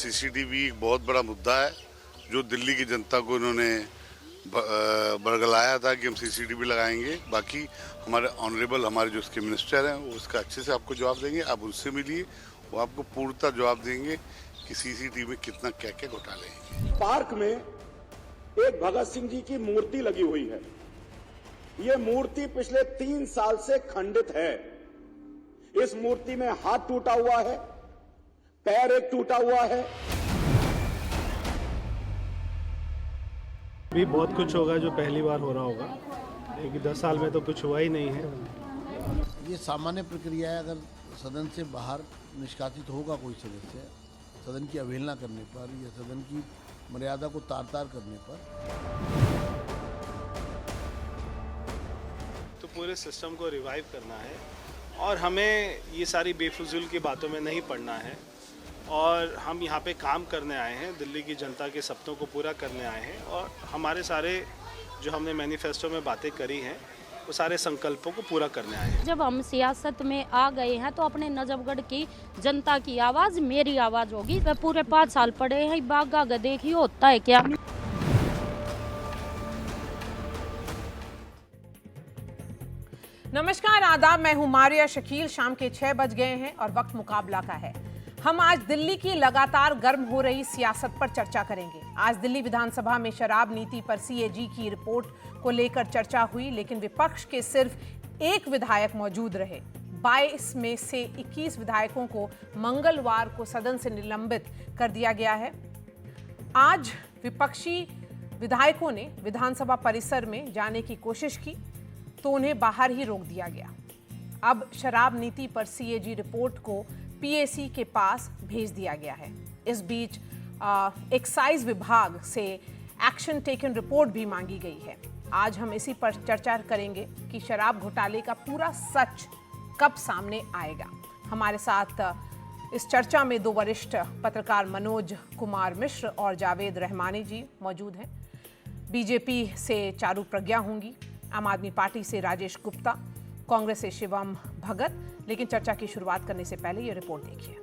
CCTV एक बहुत बड़ा मुद्दा है जो दिल्ली की जनता को इन्होंने बरगलाया था कि हम सीसीटीवी लगाएंगे। बाकी हमारे ऑनरेबल हमारे जो इसके मिनिस्टर हैं वो इसका अच्छे से आपको जवाब देंगे। आप उनसे मिलिए, वो आपको पूर्णतः जवाब देंगे कि सीसीटीवी में कितना क्या क्या घोटाले हैं। पार्क में एक भगत सिंह जी की मूर्ति लगी हुई है। ये मूर्ति पिछले 3 साल से खंडित है। इस मूर्ति में हाथ टूटा हुआ है, पैर एक टूटा हुआ है। भी बहुत कुछ होगा जो पहली बार हो रहा होगा, लेकिन 10 साल में तो कुछ हुआ ही नहीं है। ये सामान्य प्रक्रिया है। अगर सदन से बाहर निष्कासित होगा कोई सदस्य सदन की अवहेलना करने पर या सदन की मर्यादा को तार-तार करने पर, तो पूरे सिस्टम को रिवाइव करना है और हमें ये सारी बेफिजूल की बातों में नहीं पड़ना है। और हम यहाँ पे काम करने आए हैं, दिल्ली की जनता के सपनों को पूरा करने आए हैं और हमारे सारे जो हमने मैनिफेस्टो में बातें करी हैं वो सारे संकल्पों को पूरा करने आए हैं। जब हम सियासत में आ गए हैं तो अपने नजफगढ़ की जनता की आवाज़ मेरी आवाज़ होगी। तो पूरे 5 साल पड़े हैं, बागा देखिए होता है क्या। नमस्कार, आदाब। मैं हूं मारिया शकील। शाम के 6 बज गए हैं और वक्त मुकाबला का है। हम आज दिल्ली की लगातार गर्म हो रही सियासत पर चर्चा करेंगे। आज दिल्ली विधानसभा में शराब नीति पर सीएजी की रिपोर्ट को लेकर चर्चा हुई, लेकिन विपक्ष के सिर्फ एक विधायक मौजूद रहे। 22 में से 21 विधायकों को मंगलवार को सदन से निलंबित कर दिया गया है। आज विपक्षी विधायकों ने विधानसभा परिसर में जाने की कोशिश की तो उन्हें बाहर ही रोक दिया गया। अब शराब नीति पर सीएजी रिपोर्ट को पीएसी के पास भेज दिया गया है। इस बीच एक्साइज विभाग से एक्शन टेकन रिपोर्ट भी मांगी गई है। आज हम इसी पर चर्चा करेंगे कि शराब घोटाले का पूरा सच कब सामने आएगा। हमारे साथ इस चर्चा में 2 वरिष्ठ पत्रकार मनोज कुमार मिश्र और जावेद रहमानी जी मौजूद हैं। बीजेपी से चारू प्रज्ञा होंगी, आम आदमी पार्टी से राजेश गुप्ता, कांग्रेस से शिवम भगत। लेकिन चर्चा की शुरुआत करने से पहले ये रिपोर्ट देखिए।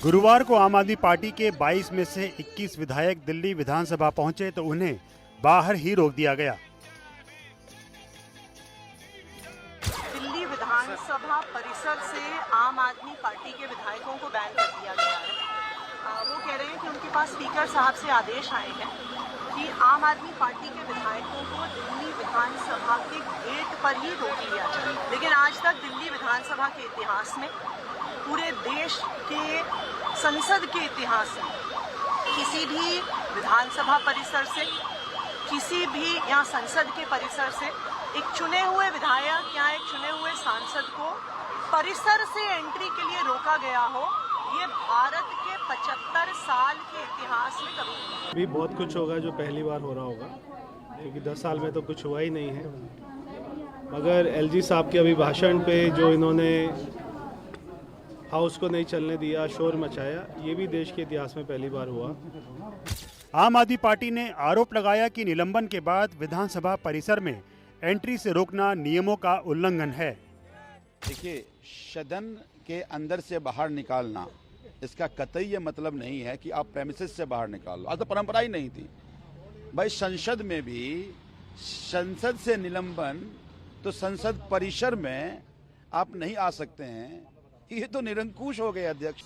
गुरुवार को आम आदमी पार्टी के 22 में से 21 विधायक दिल्ली विधानसभा पहुंचे तो उन्हें बाहर ही रोक दिया गया। दिल्ली विधानसभा परिसर से आम आदमी पार्टी के विधायकों को बैन कर दिया गया है। वो कह रहे हैं कि उनके पास स्पीकर साहब से आदेश आए हैं कि आम आदमी पार्टी के विधायकों को दिल्ली विधानसभा के गेट पर ही रोक लिया जाए। लेकिन आज तक दिल्ली विधानसभा के इतिहास में, पूरे देश के संसद के इतिहास में किसी भी विधानसभा परिसर से, किसी भी यहाँ संसद के परिसर से एक चुने हुए विधायक या एक चुने हुए सांसद को परिसर से एंट्री के लिए रोका गया हो, ये भारत के 75 साल के इतिहास में कभी नहीं। भी बहुत कुछ होगा जो पहली बार हो रहा होगा, लेकिन 10 साल में तो कुछ हुआ ही नहीं है। मगर एलजी साहब के अभी भाषण पे जो इन्होंने हाउस को नहीं चलने दिया, शोर मचाया, ये भी देश के इतिहास में पहली बार हुआ। आम आदमी पार्टी ने आरोप लगाया कि निलंबन के बाद विधानसभा परिसर में एंट्री से रोकना नियमों का उल्लंघन है। देखिए, सदन के अंदर से बाहर निकालना, इसका कतई ये मतलब नहीं है कि आप प्रेमिसेस से बाहर निकाल लो। आज तो परंपरा ही नहीं थी भाई। संसद में भी संसद से निलंबन, तो संसद परिसर में आप नहीं आ सकते हैं। ये तो निरंकुश हो गए अध्यक्ष।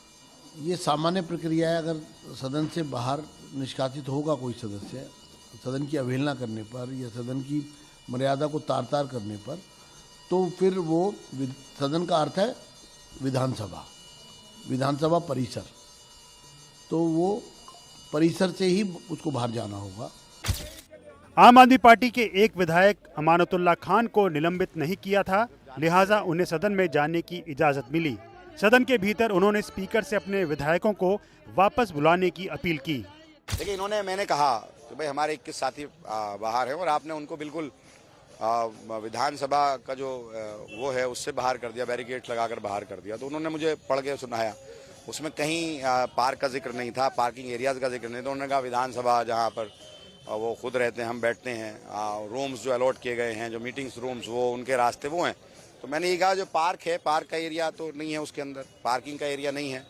ये सामान्य प्रक्रिया है। अगर सदन से बाहर निष्कासित होगा कोई सदस्य सदन की अवहेलना करने पर या सदन की मर्यादा को तार-तार करने पर, तो फिर वो सदन का अर्थ है विधानसभा परिसर, तो वो परिसर से ही उसको बाहर जाना होगा। आम आदमी पार्टी के एक विधायक अमानतुल्लाह खान को निलंबित नहीं किया था, लिहाजा उन्हें सदन में जाने की इजाजत मिली। सदन के भीतर उन्होंने स्पीकर से अपने विधायकों को वापस बुलाने की अपील की। देखिए, मैंने कहा कि भाई हमारे 21 साथी बाहर हैं और आपने उनको बिल्कुल विधानसभा का जो वो है उससे बाहर कर दिया, बैरिकेड लगाकर बाहर कर दिया। तो उन्होंने मुझे पढ़ के सुनाया। उसमें कहीं पार्क का जिक्र नहीं था, पार्किंग एरियाज़ का जिक्र नहीं था। उन्होंने कहा विधानसभा जहाँ पर वो खुद रहते हैं, हम बैठते हैं, रूम्स जो अलॉट किए गए हैं, जो मीटिंग्स रूम्स वो उनके रास्ते वो हैं। तो मैंने ये कहा जो पार्क है, पार्क का एरिया तो नहीं है, उसके अंदर पार्किंग का एरिया नहीं है।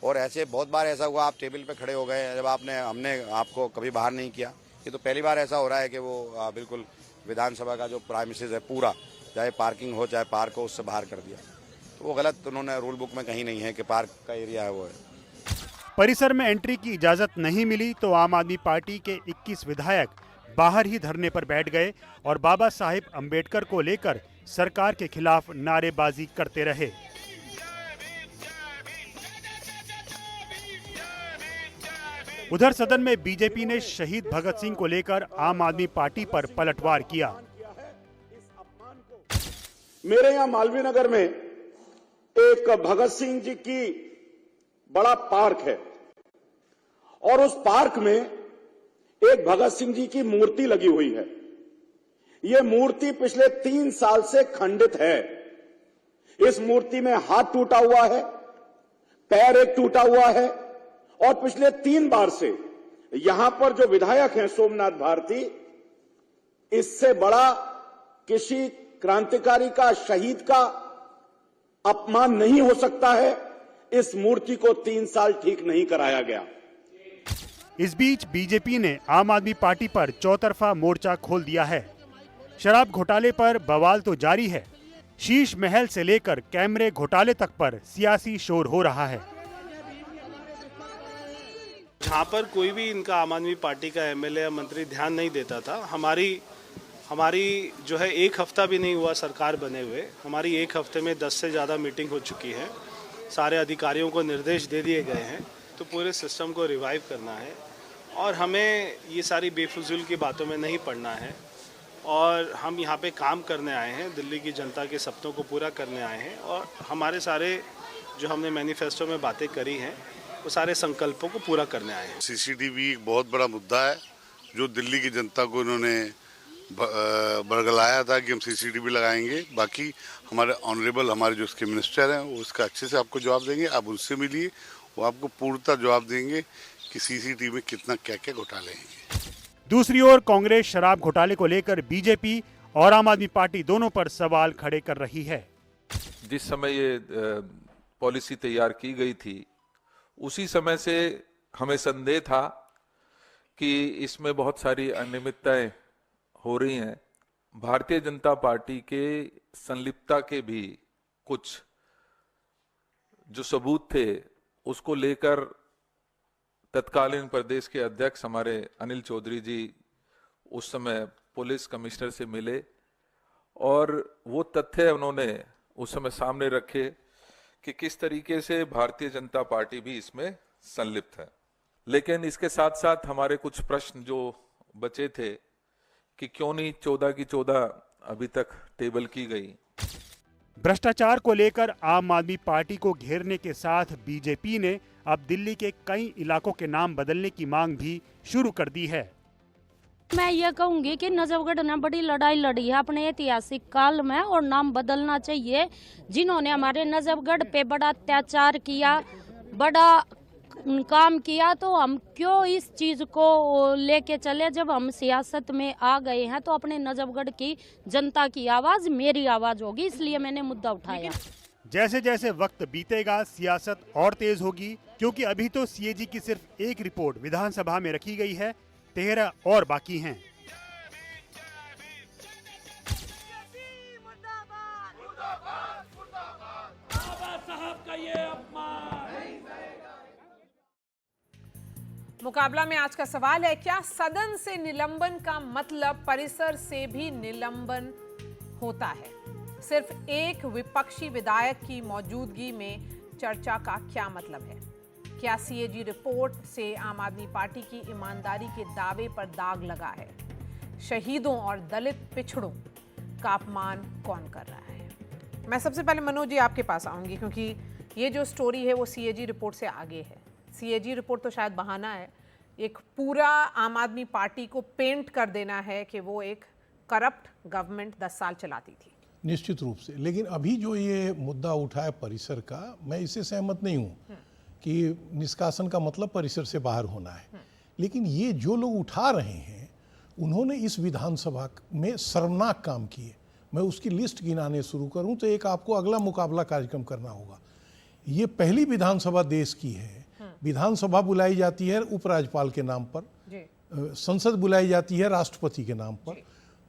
और ऐसे बहुत बार ऐसा हुआ आप टेबल पे खड़े हो गए जब हमने आपको कभी बाहर नहीं किया। ये तो पहली बार ऐसा हो रहा है कि वो बिल्कुल विधानसभा का जो प्राइमिसेस है पूरा, चाहे पार्किंग हो चाहे पार्क हो, उससे बाहर कर दिया। तो वो गलत, उन्होंने रूल बुक में कहीं नहीं है कि पार्क का एरिया है वो है। परिसर में एंट्री की इजाजत नहीं मिली तो आम आदमी पार्टी के 21 विधायक बाहर ही धरने पर बैठ गए और बाबा साहिब अंबेडकर को लेकर सरकार के खिलाफ नारेबाजी करते रहे। उधर सदन में बीजेपी ने शहीद भगत सिंह को लेकर आम आदमी पार्टी पर पलटवार किया। मेरे यहाँ मालवीय नगर में एक भगत सिंह जी की बड़ा पार्क है और उस पार्क में एक भगत सिंह जी की मूर्ति लगी हुई है। यह मूर्ति पिछले 3 साल से खंडित है। इस मूर्ति में हाथ टूटा हुआ है, पैर एक टूटा हुआ है और पिछले 3 बार से यहां पर जो विधायक हैं सोमनाथ भारती, इससे बड़ा किसी क्रांतिकारी का, शहीद का अपमान नहीं हो सकता है। इस मूर्ति को 3 साल ठीक नहीं कराया गया। इस बीच बीजेपी ने आम आदमी पार्टी पर चौतरफा मोर्चा खोल दिया है। शराब घोटाले पर बवाल तो जारी है, शीश महल से लेकर कैमरे घोटाले तक पर सियासी शोर हो रहा है। जहाँ पर कोई भी इनका आम आदमी पार्टी का एमएलए या मंत्री ध्यान नहीं देता था, हमारी जो है 1 हफ्ता भी नहीं हुआ सरकार बने हुए, हमारी 1 हफ्ते में 10 से ज़्यादा मीटिंग हो चुकी है। सारे अधिकारियों को निर्देश दे दिए गए हैं। तो पूरे सिस्टम को रिवाइव करना है और हमें ये सारी बेफुजूल की बातों में नहीं पड़ना है। और हम यहाँ पे काम करने आए हैं, दिल्ली की जनता के सपनों को पूरा करने आए हैं और हमारे सारे जो हमने मैनिफेस्टो में बातें करी हैं वो सारे संकल्पों को पूरा करने आए हैं। सीसीटीवी एक बहुत बड़ा मुद्दा है जो दिल्ली की जनता को इन्होंने बरगलाया था कि हम सीसीटीवी लगाएंगे। बाकी हमारे ऑनरेबल हमारे जो उसके मिनिस्टर हैं वो इसका अच्छे से आपको जवाब देंगे। आप उनसे मिलिए, वो आपको पूर्णतः जवाब देंगे कि सीसीटीवी में कितना क्या क्या घोटाले हैं। दूसरी ओर कांग्रेस शराब घोटाले को लेकर बीजेपी और आम आदमी पार्टी दोनों पर सवाल खड़े कर रही है। जिस समय ये पॉलिसी तैयार की गई थी उसी समय से हमें संदेह था कि इसमें बहुत सारी अनियमितताएं हो रही हैं। भारतीय जनता पार्टी के संलिप्तता के भी कुछ जो सबूत थे उसको लेकर तत्कालीन प्रदेश के अध्यक्ष हमारे अनिल चौधरी जी उस समय पुलिस कमिश्नर से मिले और वो तथ्य उन्होंने उस समय सामने रखे कि किस तरीके से भारतीय जनता पार्टी भी इसमें संलिप्त है। लेकिन इसके साथ साथ हमारे कुछ प्रश्न जो बचे थे कि क्यों नहीं 14 की 14 अभी तक टेबल की गई। भ्रष्टाचार को लेकर आम आदमी पार्टी को घेरने के साथ बीजेपी ने अब दिल्ली के कई इलाकों के नाम बदलने की मांग भी शुरू कर दी है। मैं ये कहूंगी कि नजफगढ़ ने बड़ी लड़ाई लड़ी है अपने ऐतिहासिक काल में और नाम बदलना चाहिए। जिन्होंने हमारे नजफगढ़ पे बड़ा अत्याचार किया, बड़ा काम किया, तो हम क्यों इस चीज को लेके चले। जब हम सियासत में आ गए हैं तो अपने नजफगढ़ की जनता की आवाज मेरी आवाज होगी, इसलिए मैंने मुद्दा उठाया। जैसे जैसे वक्त बीतेगा सियासत और तेज होगी, क्योंकि अभी तो सीएजी की सिर्फ एक रिपोर्ट विधानसभा में रखी गई है, 13 और बाकी हैं। मुकाबला में आज का सवाल है, क्या सदन से निलंबन का मतलब परिसर से भी निलंबन होता है? सिर्फ एक विपक्षी विधायक की मौजूदगी में चर्चा का क्या मतलब है? क्या सीएजी रिपोर्ट से आम आदमी पार्टी की ईमानदारी के दावे पर दाग लगा है? शहीदों और दलित पिछड़ों का अपमान कौन कर रहा है? मैं सबसे पहले मनोज जी आपके पास आऊंगी, क्योंकि ये जो स्टोरी है वो सीएजी रिपोर्ट से आगे है। सीएजी रिपोर्ट तो शायद बहाना है, एक पूरा आम आदमी पार्टी को पेंट कर देना है कि वो एक करप्ट गवर्नमेंट 10 साल चलाती थी। निश्चित रूप से, लेकिन अभी जो ये मुद्दा उठा है परिसर का, मैं इससे सहमत नहीं हूँ कि निष्कासन का मतलब परिसर से बाहर होना है, लेकिन ये जो लोग उठा रहे हैं उन्होंने इस विधानसभा में शर्मनाक काम किए। मैं उसकी लिस्ट गिनाने शुरू करूं तो एक आपको अगला मुकाबला कार्यक्रम करना होगा। ये पहली विधानसभा देश की है, विधानसभा बुलाई जाती है उपराज्यपाल के नाम पर, संसद बुलाई जाती है राष्ट्रपति के नाम पर।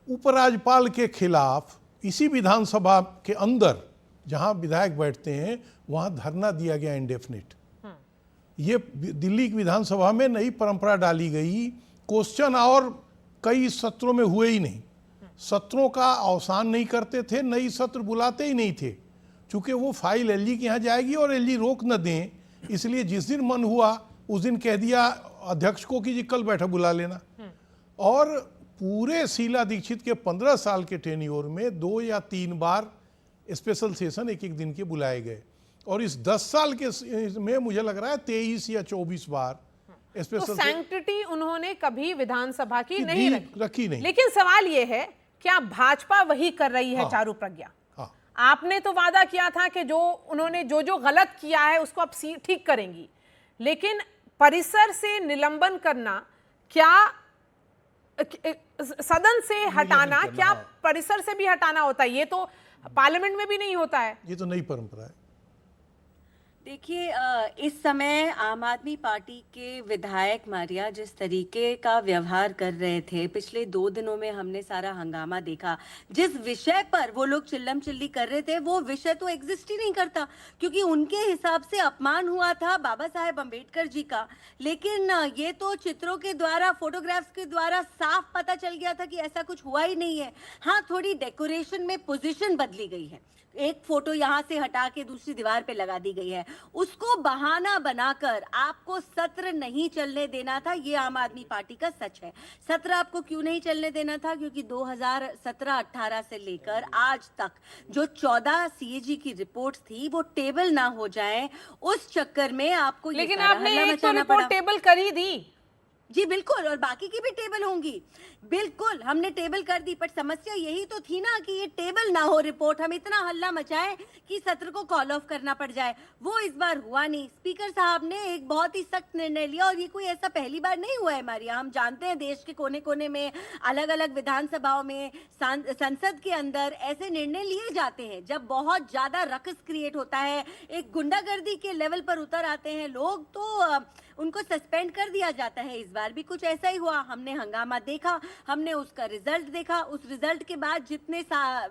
उपराज्यपाल के खिलाफ इसी विधानसभा के अंदर जहां विधायक बैठते हैं वहां धरना दिया गया इंडेफिनिट। ये दिल्ली की विधानसभा में नई परंपरा डाली गई, क्वेश्चन और कई सत्रों में हुए ही नहीं, सत्रों का अवसान नहीं करते थे, नई सत्र बुलाते ही नहीं थे, चूंकि वो फाइल एलजी के यहाँ जाएगी और एलजी रोक न दें, इसलिए जिस दिन मन हुआ उस दिन कह दिया अध्यक्ष को कि जी कल बैठक बुला लेना। और पूरे शीला दीक्षित के 15 साल के टेन्योर में 2 या 3 बार स्पेशल सेशन एक एक दिन के बुलाए गए, और इस 10 साल के में मुझे लग रहा है 23 या 24 बार स्पेशल। तो सैंक्टिटी उन्होंने कभी विधानसभा की नहीं रखी नहीं। लेकिन सवाल यह है क्या भाजपा वही कर रही है? चारू प्रज्ञा, आपने तो वादा किया था कि जो उन्होंने जो गलत किया है उसको आप ठीक करेंगी, लेकिन परिसर से निलंबन करना, क्या सदन से हटाना, क्या परिसर से भी हटाना होता है? ये तो पार्लियामेंट में भी नहीं होता है, ये तो नई परंपरा है। देखिए, इस समय आम आदमी पार्टी के विधायक मारिया जिस तरीके का व्यवहार कर रहे थे, पिछले 2 दिनों में हमने सारा हंगामा देखा। जिस विषय पर वो लोग चिल्लम चिल्ली कर रहे थे वो विषय तो एग्जिस्ट ही नहीं करता, क्योंकि उनके हिसाब से अपमान हुआ था बाबा साहेब अम्बेडकर जी का। लेकिन ये तो चित्रों के द्वारा, फोटोग्राफ्स के द्वारा साफ पता चल गया था कि ऐसा कुछ हुआ ही नहीं है। हाँ, थोड़ी डेकोरेशन में पोजीशन बदली गई है, एक फोटो यहाँ से हटा के दूसरी दीवार पे लगा दी गई है, उसको बहाना बनाकर आपको सत्र नहीं चलने देना था। ये आम आदमी पार्टी का सच है। सत्र आपको क्यों नहीं चलने देना था? क्योंकि 2017-18 से लेकर आज तक जो 14 सीएजी की रिपोर्ट्स थी वो टेबल ना हो जाए, उस चक्कर में आपको ये लेकिन सारा आपने हल्ला एक तो मचाना रिपोर्ट पड़ा। टेबल कर ही दी। जी बिल्कुल, और बाकी की भी टेबल होंगी, बिल्कुल हमने टेबल कर दी, पर समस्या यही तो थी ना कि ये टेबल ना हो रिपोर्ट, हम इतना हल्ला मचाएं कि सत्र को कॉल ऑफ करना पड़ जाए। वो इस बार हुआ नहीं। स्पीकर साहब ने एक बहुत ही सख्त निर्णय लिया, और ये कोई ऐसा पहली बार नहीं हुआ है मारिया। हम जानते हैं देश के कोने कोने में, अलग अलग विधानसभाओं में, संसद के अंदर ऐसे निर्णय लिए जाते हैं जब बहुत ज्यादा रक्स क्रिएट होता है, एक गुंडागर्दी के लेवल पर उतर आते हैं लोग, तो उनको सस्पेंड कर दिया जाता है। इस बार भी कुछ ऐसा ही हुआ। हमने हंगामा देखा, हमने उसका रिजल्ट देखा, उस रिजल्ट के बाद जितने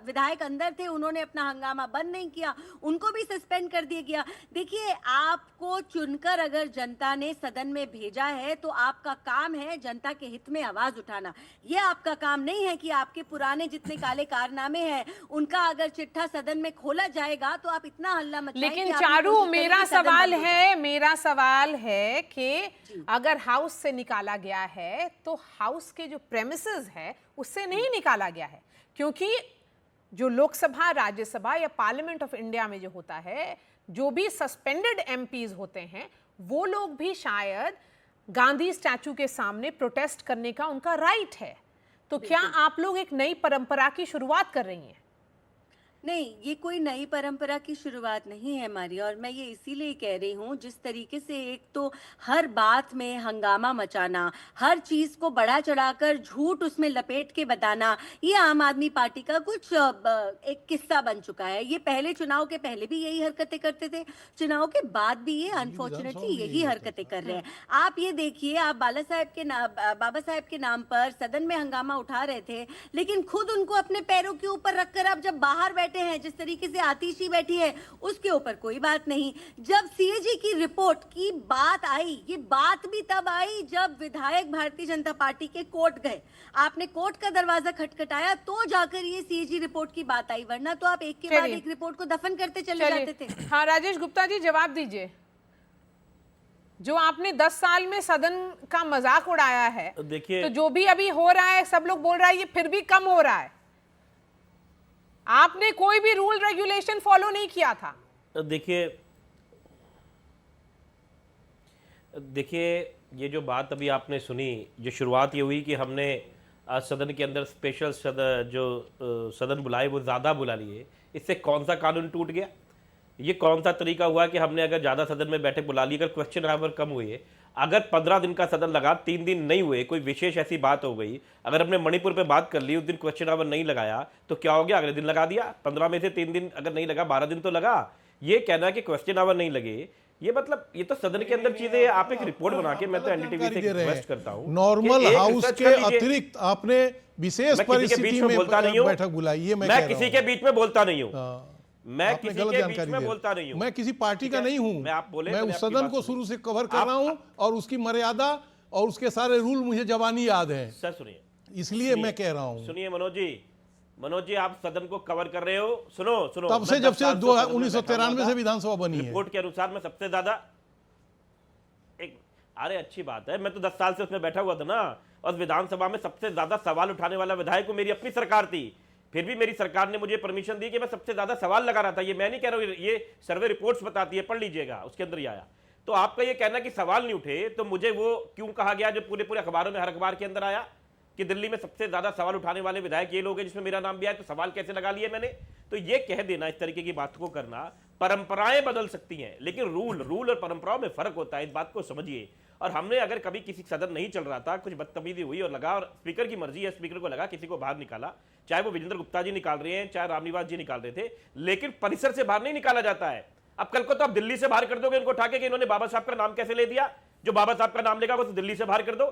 विधायक अंदर थे उन्होंने अपना हंगामा बंद नहीं किया, उनको भी सस्पेंड कर दिया गया। देखिए, आपको चुनकर अगर जनता ने सदन में भेजा है तो आपका काम है जनता के हित में आवाज उठाना। ये आपका काम नहीं है कि आपके पुराने जितने काले कारनामे हैं उनका अगर चिट्ठा सदन में खोला जाएगा तो आप इतना हल्ला मचाएं। लेकिन चारू, मेरा सवाल है कि अगर हाउस से निकाला गया है तो हाउस के जो प्रेमिसेस है उससे नहीं निकाला गया है, क्योंकि जो लोकसभा, राज्यसभा या पार्लियामेंट ऑफ इंडिया में जो होता है, जो भी सस्पेंडेड एमपीज होते हैं वो लोग भी शायद गांधी स्टैचू के सामने प्रोटेस्ट करने का उनका राइट है। तो क्या आप लोग एक नई परंपरा की शुरुआत कर रही हैं? नहीं, ये कोई नई परंपरा की शुरुआत नहीं है हमारी, और मैं ये इसीलिए कह रही हूँ, जिस तरीके से एक तो हर बात में हंगामा मचाना, हर चीज को बढ़ा चढ़ाकर झूठ उसमें लपेट के बताना, ये आम आदमी पार्टी का कुछ एक किस्सा बन चुका है। ये पहले चुनाव के पहले भी यही हरकतें करते थे, चुनाव के बाद भी ये अनफॉर्चुनेटली यही हरकतें कर रहे हैं। आप ये देखिए, आप बाबा साहेब के नाम पर सदन में हंगामा उठा रहे थे, लेकिन खुद उनको अपने पैरों के ऊपर रखकर आप जब बाहर बैठे हैं, जिस तरीके से आतिशी बैठी है, उसके ऊपर कोई बात नहीं। जब सीएजी की रिपोर्ट की बात आई, ये बात भी तब आई जब विधायक भारतीय जनता पार्टी के कोर्ट गए, आपने कोर्ट का दरवाजा खटखटाया तो जाकर ये सीएजी रिपोर्ट की बात आई, वरना तो आप एक के बाद एक रिपोर्ट को दफन करते चले जाते थे। हाँ, राजेश गुप्ता जी जवाब दीजिए। जो आपने 10 साल में सदन का मजाक उड़ाया है, देखिए, तो जो भी अभी हो रहा है, सब लोग बोल रहा है ये फिर भी कम हो रहा है। आपने कोई भी रूल रेगुलेशन फॉलो नहीं किया था। देखिए ये जो बात अभी आपने सुनी, जो शुरुआत ये हुई कि हमने सदन के अंदर स्पेशल सदन बुलाए वो ज़्यादा बुला लिए, इससे कौन सा कानून टूट गया? ये कौन सा तरीका हुआ कि हमने अगर ज़्यादा सदन में बैठक बुला ली, अगर क्वेश्चन आवर कम हुए, अगर 15 दिन का सदन लगा 3 दिन नहीं हुए, कोई विशेष ऐसी बात हो गई, अगर हमने मणिपुर पे बात कर ली, उस दिन क्वेश्चन आवर नहीं लगाया तो क्या हो गया, अगले दिन लगा दिया। 15 में से 3 दिन अगर नहीं लगा, 12 दिन तो लगा। ये कहना कि क्वेश्चन आवर नहीं लगे, ये मतलब ये तो सदन के अंदर चीजें। आप एक रिपोर्ट बना के, मैं तो एनडीटीवी से रिक्वेस्ट करता हूं, नॉर्मल हाउस के अतिरिक्त आपने विशेष परिस्थिति में बोलता नहीं हूं, बैठक बुलाई। ये मैं किसी के बीच में बोलता नहीं हूं, मैं किसी गलत के बीच जानकारी में बोलता नहीं हूं, मैं किसी पार्टी का नहीं हूं। मैं उस सदन को शुरू से कवर कर रहा हूं और उसकी मर्यादा और उसके सारे रूल मुझे जबानी याद हैं। सर सुनिए, इसलिए मैं कह रहा हूं। सुनिए मनोज जी आप सदन को कवर कर रहे हो। सुनो तब से जब से 1993 से विधानसभा बनी है, रिपोर्ट के अनुसार मैं सबसे ज्यादा अरे अच्छी बात है, मैं तो 10 साल से उसमें बैठा हुआ था ना, और विधानसभा में सबसे ज्यादा सवाल उठाने वाला विधायक मेरी अपनी सरकार थी। फिर भी मेरी सरकार ने मुझे परमिशन दी कि मैं सबसे ज्यादा सवाल लगा रहा था। ये मैं नहीं कह रहा हूं, ये सर्वे रिपोर्ट्स बताती है, पढ़ लीजिएगा, उसके अंदर ही आया। तो आपका ये कहना कि सवाल नहीं उठे, तो मुझे वो क्यों कहा गया जो पूरे अखबारों में, हर अखबार के अंदर आया कि दिल्ली में सबसे ज्यादा सवाल उठाने वाले विधायक ये लोग हैं, जिसमें मेरा नाम भी आया, तो सवाल कैसे लगा लिए मैंने। तो ये कह देना, इस तरीके की बात को करना, परंपराएं बदल सकती हैं लेकिन रूल और परंपराओं में फर्क होता है, इस बात को समझिए। और हमने अगर कभी किसी सदन नहीं चल रहा था, कुछ बदतमीजी हुई और लगा, और स्पीकर की मर्जी है, स्पीकर को लगा किसी को बाहर निकाला, चाहे वो विजेंद्र गुप्ता जी निकाल रहे हैं, चाहे रामनिवास जी निकाल रहे थे, लेकिन परिसर से बाहर नहीं निकाला जाता है। अब कल को तो आप दिल्ली से बाहर कर दोगे उनको उठा के कि इन्होंने बाबा साहब का नाम कैसे ले दिया, जो बाबा साहब का नाम लेगा वो तो दिल्ली से बाहर कर दो।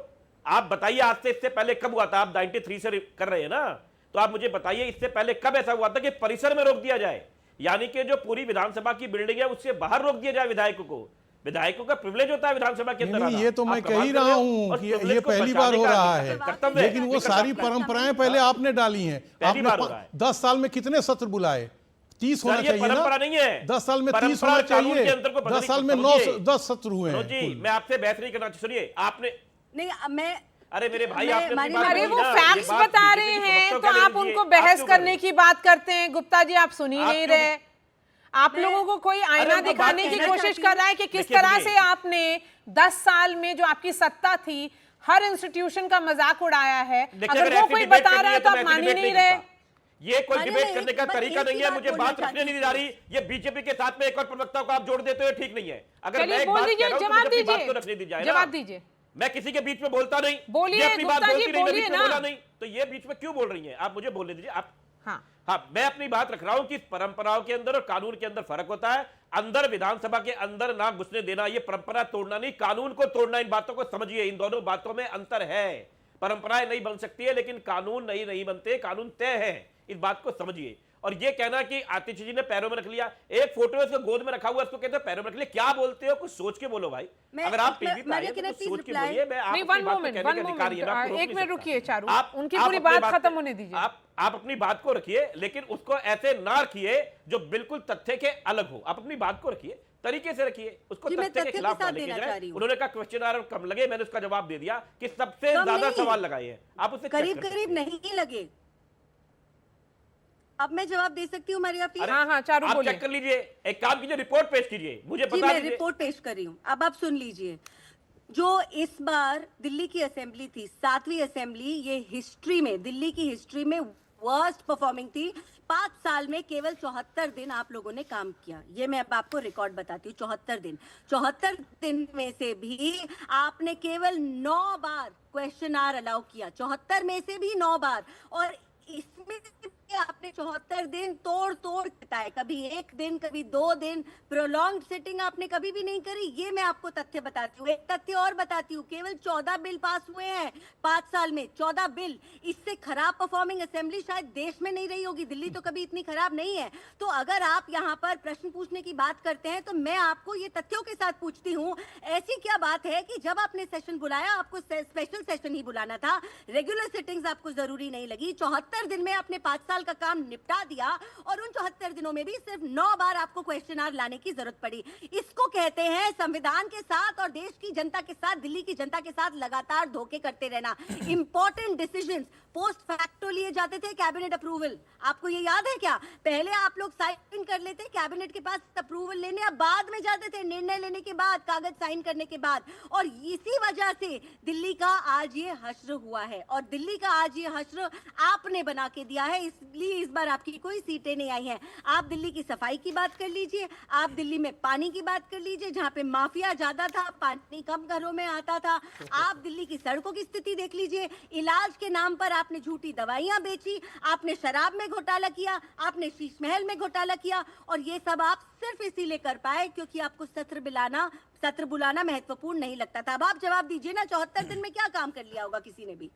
आप बताइए आज से इससे पहले कब हुआ था, आप 93 से कर रहे हैं ना, तो आप मुझे बताइए इससे पहले कब ऐसा हुआ था कि परिसर में रोक दिया जाए, यानी कि जो पूरी विधानसभा की बिल्डिंग है उससे बाहर रोक दिया जाए विधायकों को। विधायकों का प्रिविलेज होता है विधानसभा के अंदर। ये तो मैं कह ही रहा हूं कि ये पहली बार हो रहा है, लेकिन वो सारी परंपराएं पहले आपने डाली हैं। आपने 10 साल में कितने सत्र बुलाए? 30 होना चाहिए ना, नहीं है 10 साल में 30 होना चाहिए, 10 साल में 10 सत्र हुए हैं। जी मैं आपसे बहस नहीं करना, सुनिए आपने नहीं, मैं अरे मेरे भाई अरे वो फैक्ट्स बता रहे हैं तो आप उनको बहस करने की बात करते हैं। गुप्ता जी आप सुन ही नहीं रहे, आप लोगों को कोई आईना दिखाने की कोशिश कर रहा है कि किस तरह से आपने 10 साल में जो आपकी सत्ता थी हर इंस्टीट्यूशन का मजाक उड़ाया है। अगर वो कोई बता रहा है तो आप मान ही नहीं रहे। ये कोई डिबेट करने का तरीका नहीं है, मुझे बात रखने नहीं दी जा रही। ये बीजेपी के साथ में एक और प्रवक्ता को आप जोड़ देते हो, ठीक नहीं है। अगर मैं एक बात कह रहा हूं तो मुझे बात तो रखने दी जाए, जवाब दीजिए। मैं किसी के बीच में बोलता नहीं, बोलिए अपनी बात बोलती नहीं, मैं बीच में बोला नहीं, तो ये बीच में क्यों बोल रही हैं? आप मुझे बोलने दीजिए। आप हाँ मैं अपनी बात रख रहा हूं कि परंपराओं के अंदर और कानून के अंदर फर्क होता है। अंदर विधानसभा के अंदर ना घुसने देना, ये परंपरा तोड़ना नहीं, कानून को तोड़ना। इन बातों को समझिए, इन दोनों बातों में अंतर है। परंपराएं नहीं बन सकती है लेकिन कानून नहीं बनते, कानून तय है, इस बात को समझिए। और ये कहना कि आतिश जी ने पैरों में रख लिया, एक फोटो है उसको गोद में रखा हुआ है, उसको कहते हैं पैरों में रख लिया। क्या बोलते हो, कुछ सोच के बोलो भाई। अगर आप टीवी पे आए तो सोच के बोलिए। मैं आपकी बात को कहने का अधिकारी है, मैं आपको रोक नहीं सकता। एक मिनट रुकिए चारू, उनकी पूरी बात खत्म होने दीजिए। आप अपनी बात को रखिए लेकिन उसको ऐसे ना रखिए जो बिल्कुल तथ्य के अलग हो। आप अपनी बात को रखिए, तरीके से रखिए, उसको तथ्य के खिलाफ ना लेके जाए। उन्होंने कहा क्वेश्चन आवर कम लगे, मैंने उसका जवाब दे दिया कि सबसे ज्यादा सवाल लगाए हैं। आप उससे करीब नहीं लगे। अब मैं जवाब दे सकती हूँ मारिया प्लीज? हाँ चारू बोलिए। आप चेक कर लीजिए, एक काम कीजिए, रिपोर्ट पेश कीजिए, मुझे बता दीजिए। मैं रिपोर्ट पेश कर रही हूँ, अब आप सुन लीजिए। जो इस बार दिल्ली की असेंबली थी, 7वीं असेंबली, ये हिस्ट्री में, दिल्ली की हिस्ट्री में वर्स्ट परफॉर्मिंग थी। 5 साल में केवल 74 दिन आप लोगों ने काम किया। ये मैं अब आपको रिकॉर्ड बताती हूँ। 74 दिन में से भी आपने केवल 9 बार क्वेश्चन आवर अलाउ किया। 74 में से भी 9 बार, और इसमें आपने 74 दिन तोड़ बिताए। कभी 1 दिन, कभी 2 दिन, प्रोलॉन्ग्ड सिटिंग आपने कभी भी नहीं करी। ये मैं आपको तथ्य बताती हूँ। एक तथ्य और बताती हूँ, केवल 14 बिल पास हुए हैं 5 साल में, 14 बिल। इससे खराब परफॉर्मिंग असेंबली शायद देश में नहीं रही होगी। दिल्ली तो कभी इतनी खराब नहीं है। तो अगर आप यहाँ पर प्रश्न पूछने की बात करते हैं तो मैं आपको ये तथ्यों के साथ पूछती हूँ, ऐसी क्या बात है कि जब आपने सेशन बुलाया आपको स्पेशल सेशन ही बुलाना था, रेगुलर सिटिंग्स आपको जरूरी नहीं लगी। 74 दिन में आपने 5 साल का काम निपटा दिया, और उन 74 दिनों में भी सिर्फ 9 बार आपको क्वेश्चन आवर लाने की जरूरत पड़ी। इसको कहते हैं संविधान के साथ और देश की जनता के साथ, दिल्ली की जनता के साथ लगातार धोखे करते रहना। इंपॉर्टेंट डिसीजंस पोस्ट फैक्टो लिए जाते थे, कैबिनेट अप्रूवल। आपको ये याद है क्या? पहले आप लोग साइन कर लेते कैबिनेट के पास अप्रूवल लेने, अब बाद में जाते थे निर्णय लेने के बाद, कागज साइन करने के बाद। और इसी वजह से दिल्ली का आज ये हश्र हुआ है, और दिल्ली का आज ये हश्र आपने बना के दिया है। इस लिए इस बार आपकी कोई सीटें नहीं आई हैं। आप दिल्ली की सफाई की बात कर लीजिए, आप दिल्ली में पानी की बात कर लीजिए, जहाँ पे माफिया ज्यादा था, पानी कम घरों में आता था। आप दिल्ली की सड़कों की स्थिति देख लीजिए, इलाज के नाम पर आपने झूठी दवाइयां बेची, आपने शराब में घोटाला किया, आपने शीश महल में घोटाला किया, और ये सब आप सिर्फ इसीलिए कर पाए क्योंकि आपको सत्र बुलाना महत्वपूर्ण नहीं लगता था। अब आप जवाब दीजिए ना, 74 दिन में क्या काम कर लिया होगा किसी ने भी?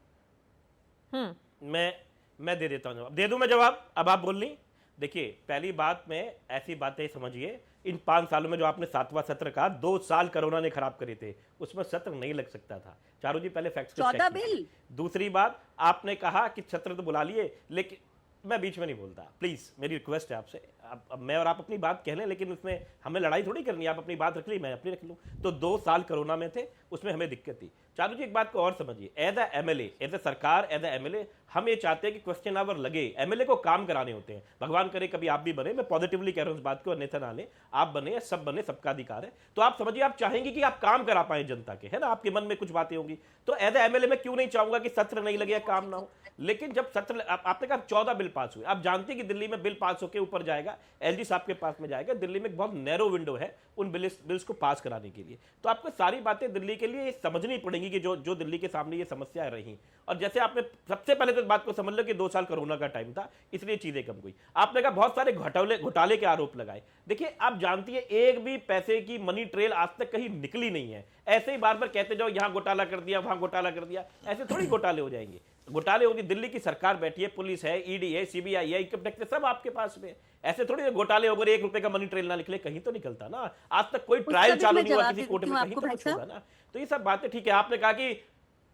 मैं दे देता हूं जवाब, दे दूं मैं जवाब, अब आप बोल ली। देखिए, पहली बात में ऐसी बातें समझिए, इन 5 सालों में जो आपने 7वां सत्र कहा, 2 साल कोरोना ने खराब करे थे, उसमें सत्र नहीं लग सकता था। चारू जी पहले फैक्ट्स को चेक 14 कीजिए। बिल। दूसरी बात, आपने कहा कि सत्र तो बुला लिए, लेकिन मैं बीच में नहीं बोलता, प्लीज मेरी रिक्वेस्ट है आपसे। अब मैं और आप अपनी बात कह लें, लेकिन उसमें हमें लड़ाई थोड़ी करनी है। आप अपनी बात रख ली, मैं अपनी रख लूं। तो 2 साल कोरोना में थे, उसमें हमें दिक्कत थी। चारू जी एक बात को और समझिए, as a MLA, as a सरकार, एज अ एमएलए, हम ये चाहते हैं कि क्वेश्चन आवर लगे। एमएलए को काम कराने होते हैं, भगवान करे कभी आप भी बने, मैं पॉजिटिवली कह रहा हूं इस बात को, अन्यथा ना ले, आप बने या सब बने, सबका अधिकार है। तो आप समझिए, आप चाहेंगे कि आप काम करा पाए जनता के, है ना, आपके मन में कुछ बातें होंगी। तो एज अ एमएलए मैं क्यों नहीं चाहूंगा कि सत्र नहीं लगे, काम ना हो। लेकिन जब सत्र, आपने कहा 14 बिल पास हुए, आप जानते हैं कि दिल्ली में बिल पास होकर ऊपर जाएगा, एलजी साहब के पास में जाएगा। दिल्ली में एक बहुत नैरो विंडो है उन बिल्स को पास कराने के लिए। तो आपको सारी बातें दिल्ली के लिए समझनी पड़ेंगी कि जो दिल्ली के सामने ये समस्याएं रही। और जैसे आपने सबसे पहले तो बात को समझ लो कि 2 साल कोरोना का टाइम था, इसलिए चीजें कम हुई। आपने कहा बहुत सारे घोटाले के आरोप लगाए। देखिए, आप जानती है, एक भी पैसे की मनी ट्रेल आज तक कहीं निकली नहीं है। ऐसे ही बार बार कहते जाओ, यहां घोटाला कर दिया, वहां घोटाला कर दिया, ऐसे थोड़ी घोटाले हो जाएंगे। घोटाले होंगे, दिल्ली की सरकार बैठी है, पुलिस है, ईडी है, सीबीआई है, इनकम टैक्स है, सब आपके पास में। ऐसे थोड़ी घोटाले होकर 1 रुपए का मनी ट्रेल ना निकले, कहीं तो निकलता ना। आज तक कोई ट्रायल चालू नहीं हुआ किसी कोर्ट में, कहीं तो कुछ होगा ना। तो ये सब बातें ठीक है।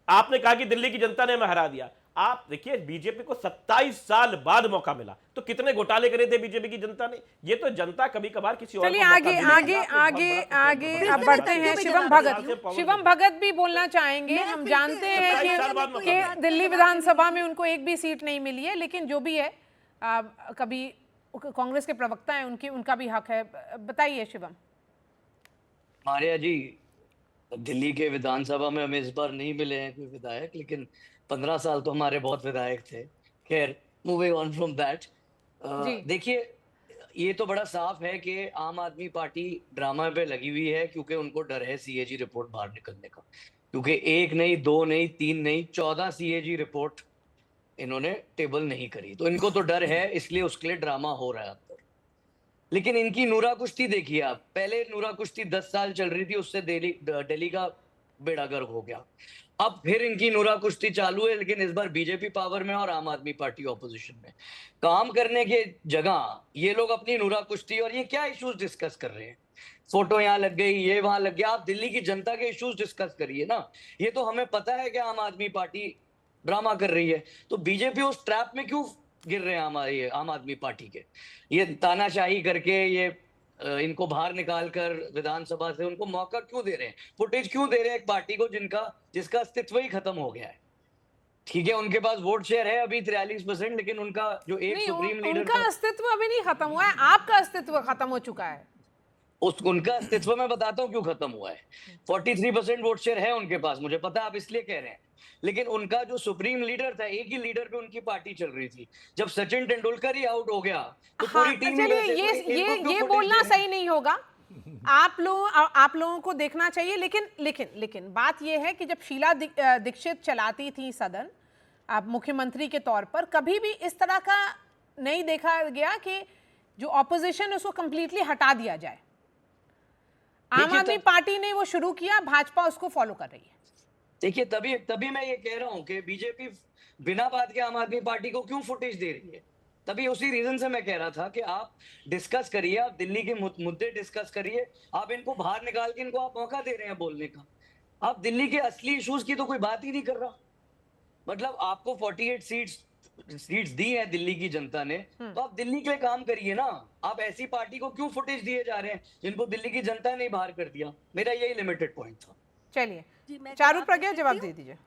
आपने कहा कि दिल्ली की जनता ने हमें हरा दिया। आप देखिए, बीजेपी को 27 साल बाद मौका मिला, तो कितने घोटाले करे थे बीजेपी की जनता ने। ये तो जनता कभी कभार किसी और को चलिए आगे अब बढ़ते हैं। शिवम भगत भी बोलना चाहेंगे। हम जानते हैं कि दिल्ली विधानसभा में उनको एक भी सीट नहीं मिली है, लेकिन जो भी है, कभी कांग्रेस के प्रवक्ता हैं, उनका भी हक है। बताइए शिवम। मारिया जी, दिल्ली के विधानसभा में हमें इस बार नहीं मिले हैं कोई विधायक, लेकिन 15 साल तो हमारे बहुत विधायक थे। खैर, मूविंग ऑन फ्रॉम दैट, देखिए, ये तो बड़ा साफ है कि आम आदमी पार्टी ड्रामा पे लगी हुई है, क्योंकि उनको डर है सीएजी रिपोर्ट बाहर निकलने का। क्योंकि 1 नहीं, 2 नहीं, 3 नहीं, 14 सीएजी रिपोर्ट इन्होंने टेबल नहीं करी, तो इनको तो डर है, इसलिए उसके लिए ड्रामा हो रहा है अंदर। लेकिन इनकी नूरा कुश्ती देखिए आप। पहले नूरा कुश्ती 10 साल चल रही थी, उससे दिल्ली का बेड़ा गर्क हो गया। अब फिर इनकी नूरा कुश्ती चालू है, लेकिन इस बार बीजेपी पावर में और आम आदमी पार्टी ऑपोजिशन में। काम करने के जगह ये लोग अपनी नूरा कुश्ती, और ये क्या इश्यूज डिस्कस कर रहे हैं, फोटो यहाँ लग गई, ये वहां लग गया। आप दिल्ली की जनता के इश्यूज डिस्कस करिए ना। ये तो हमें पता है कि आम आदमी पार्टी ड्रामा कर रही है, तो बीजेपी उस ट्रैप में क्यों गिर रहे हैं आम आदमी पार्टी के? ये तानाशाही करके, ये इनको बाहर निकालकर विधानसभा से उनको मौका क्यों दे रहे हैं, फुटेज क्यों दे रहे हैं एक पार्टी को जिसका अस्तित्व ही खत्म हो गया है? ठीक है, उनके पास वोट शेयर है अभी 43%, लेकिन उनका जो एक सुप्रीम लीडर, उनका अस्तित्व अभी नहीं खत्म हुआ है, आपका अस्तित्व खत्म हो चुका है। उनका अस्तित्व मैं बताता हूं क्यों खत्म हुआ है। 43% वोट शेयर है उनके पास, मुझे पता है आप इसलिए कह रहे हैं, लेकिन उनका जो सुप्रीम लीडर था, एक ही लीडर पे उनकी पार्टी चल रही थी। जब सचिन तेंदुलकर ही आउट हो गया तो पूरी टीम ये बोलना सही नहीं होगा। आप लोगों को देखना चाहिए। लेकिन बात यह है कि जब शीला दीक्षित चलाती थी सदन, आप मुख्यमंत्री के तौर पर, कभी भी इस तरह का नहीं देखा गया कि जो ऑपोजिशन है उसको कंप्लीटली हटा दिया जाए। आम आदमी पार्टी ने वो शुरू किया, भाजपा उसको फॉलो कर रही है। देखिए, तभी मैं ये कह रहा हूं कि बीजेपी बिना बात के आम आदमी पार्टी को क्यों फुटेज दे रही है। तभी उसी रीजन से मैं कह रहा था कि आप डिस्कस करिए, आप दिल्ली के मुद्दे डिस्कस करिए। आप इनको बाहर निकाल के इनको आप मौका दे रहे हैं बोलने का। आप दिल्ली के असली इश्यूज की तो कोई बात ही नहीं कर रहा। मतलब आपको 48 सीट्स दी है दिल्ली की जनता ने, तो आप दिल्ली के लिए काम करिए ना। आप ऐसी पार्टी को क्यों फुटेज दिए जा रहे हैं जिनको दिल्ली की जनता ने बाहर कर दिया? मेरा यही लिमिटेड पॉइंट था। चलिए, चारू प्रज्ञा जवाब दे दीजिए।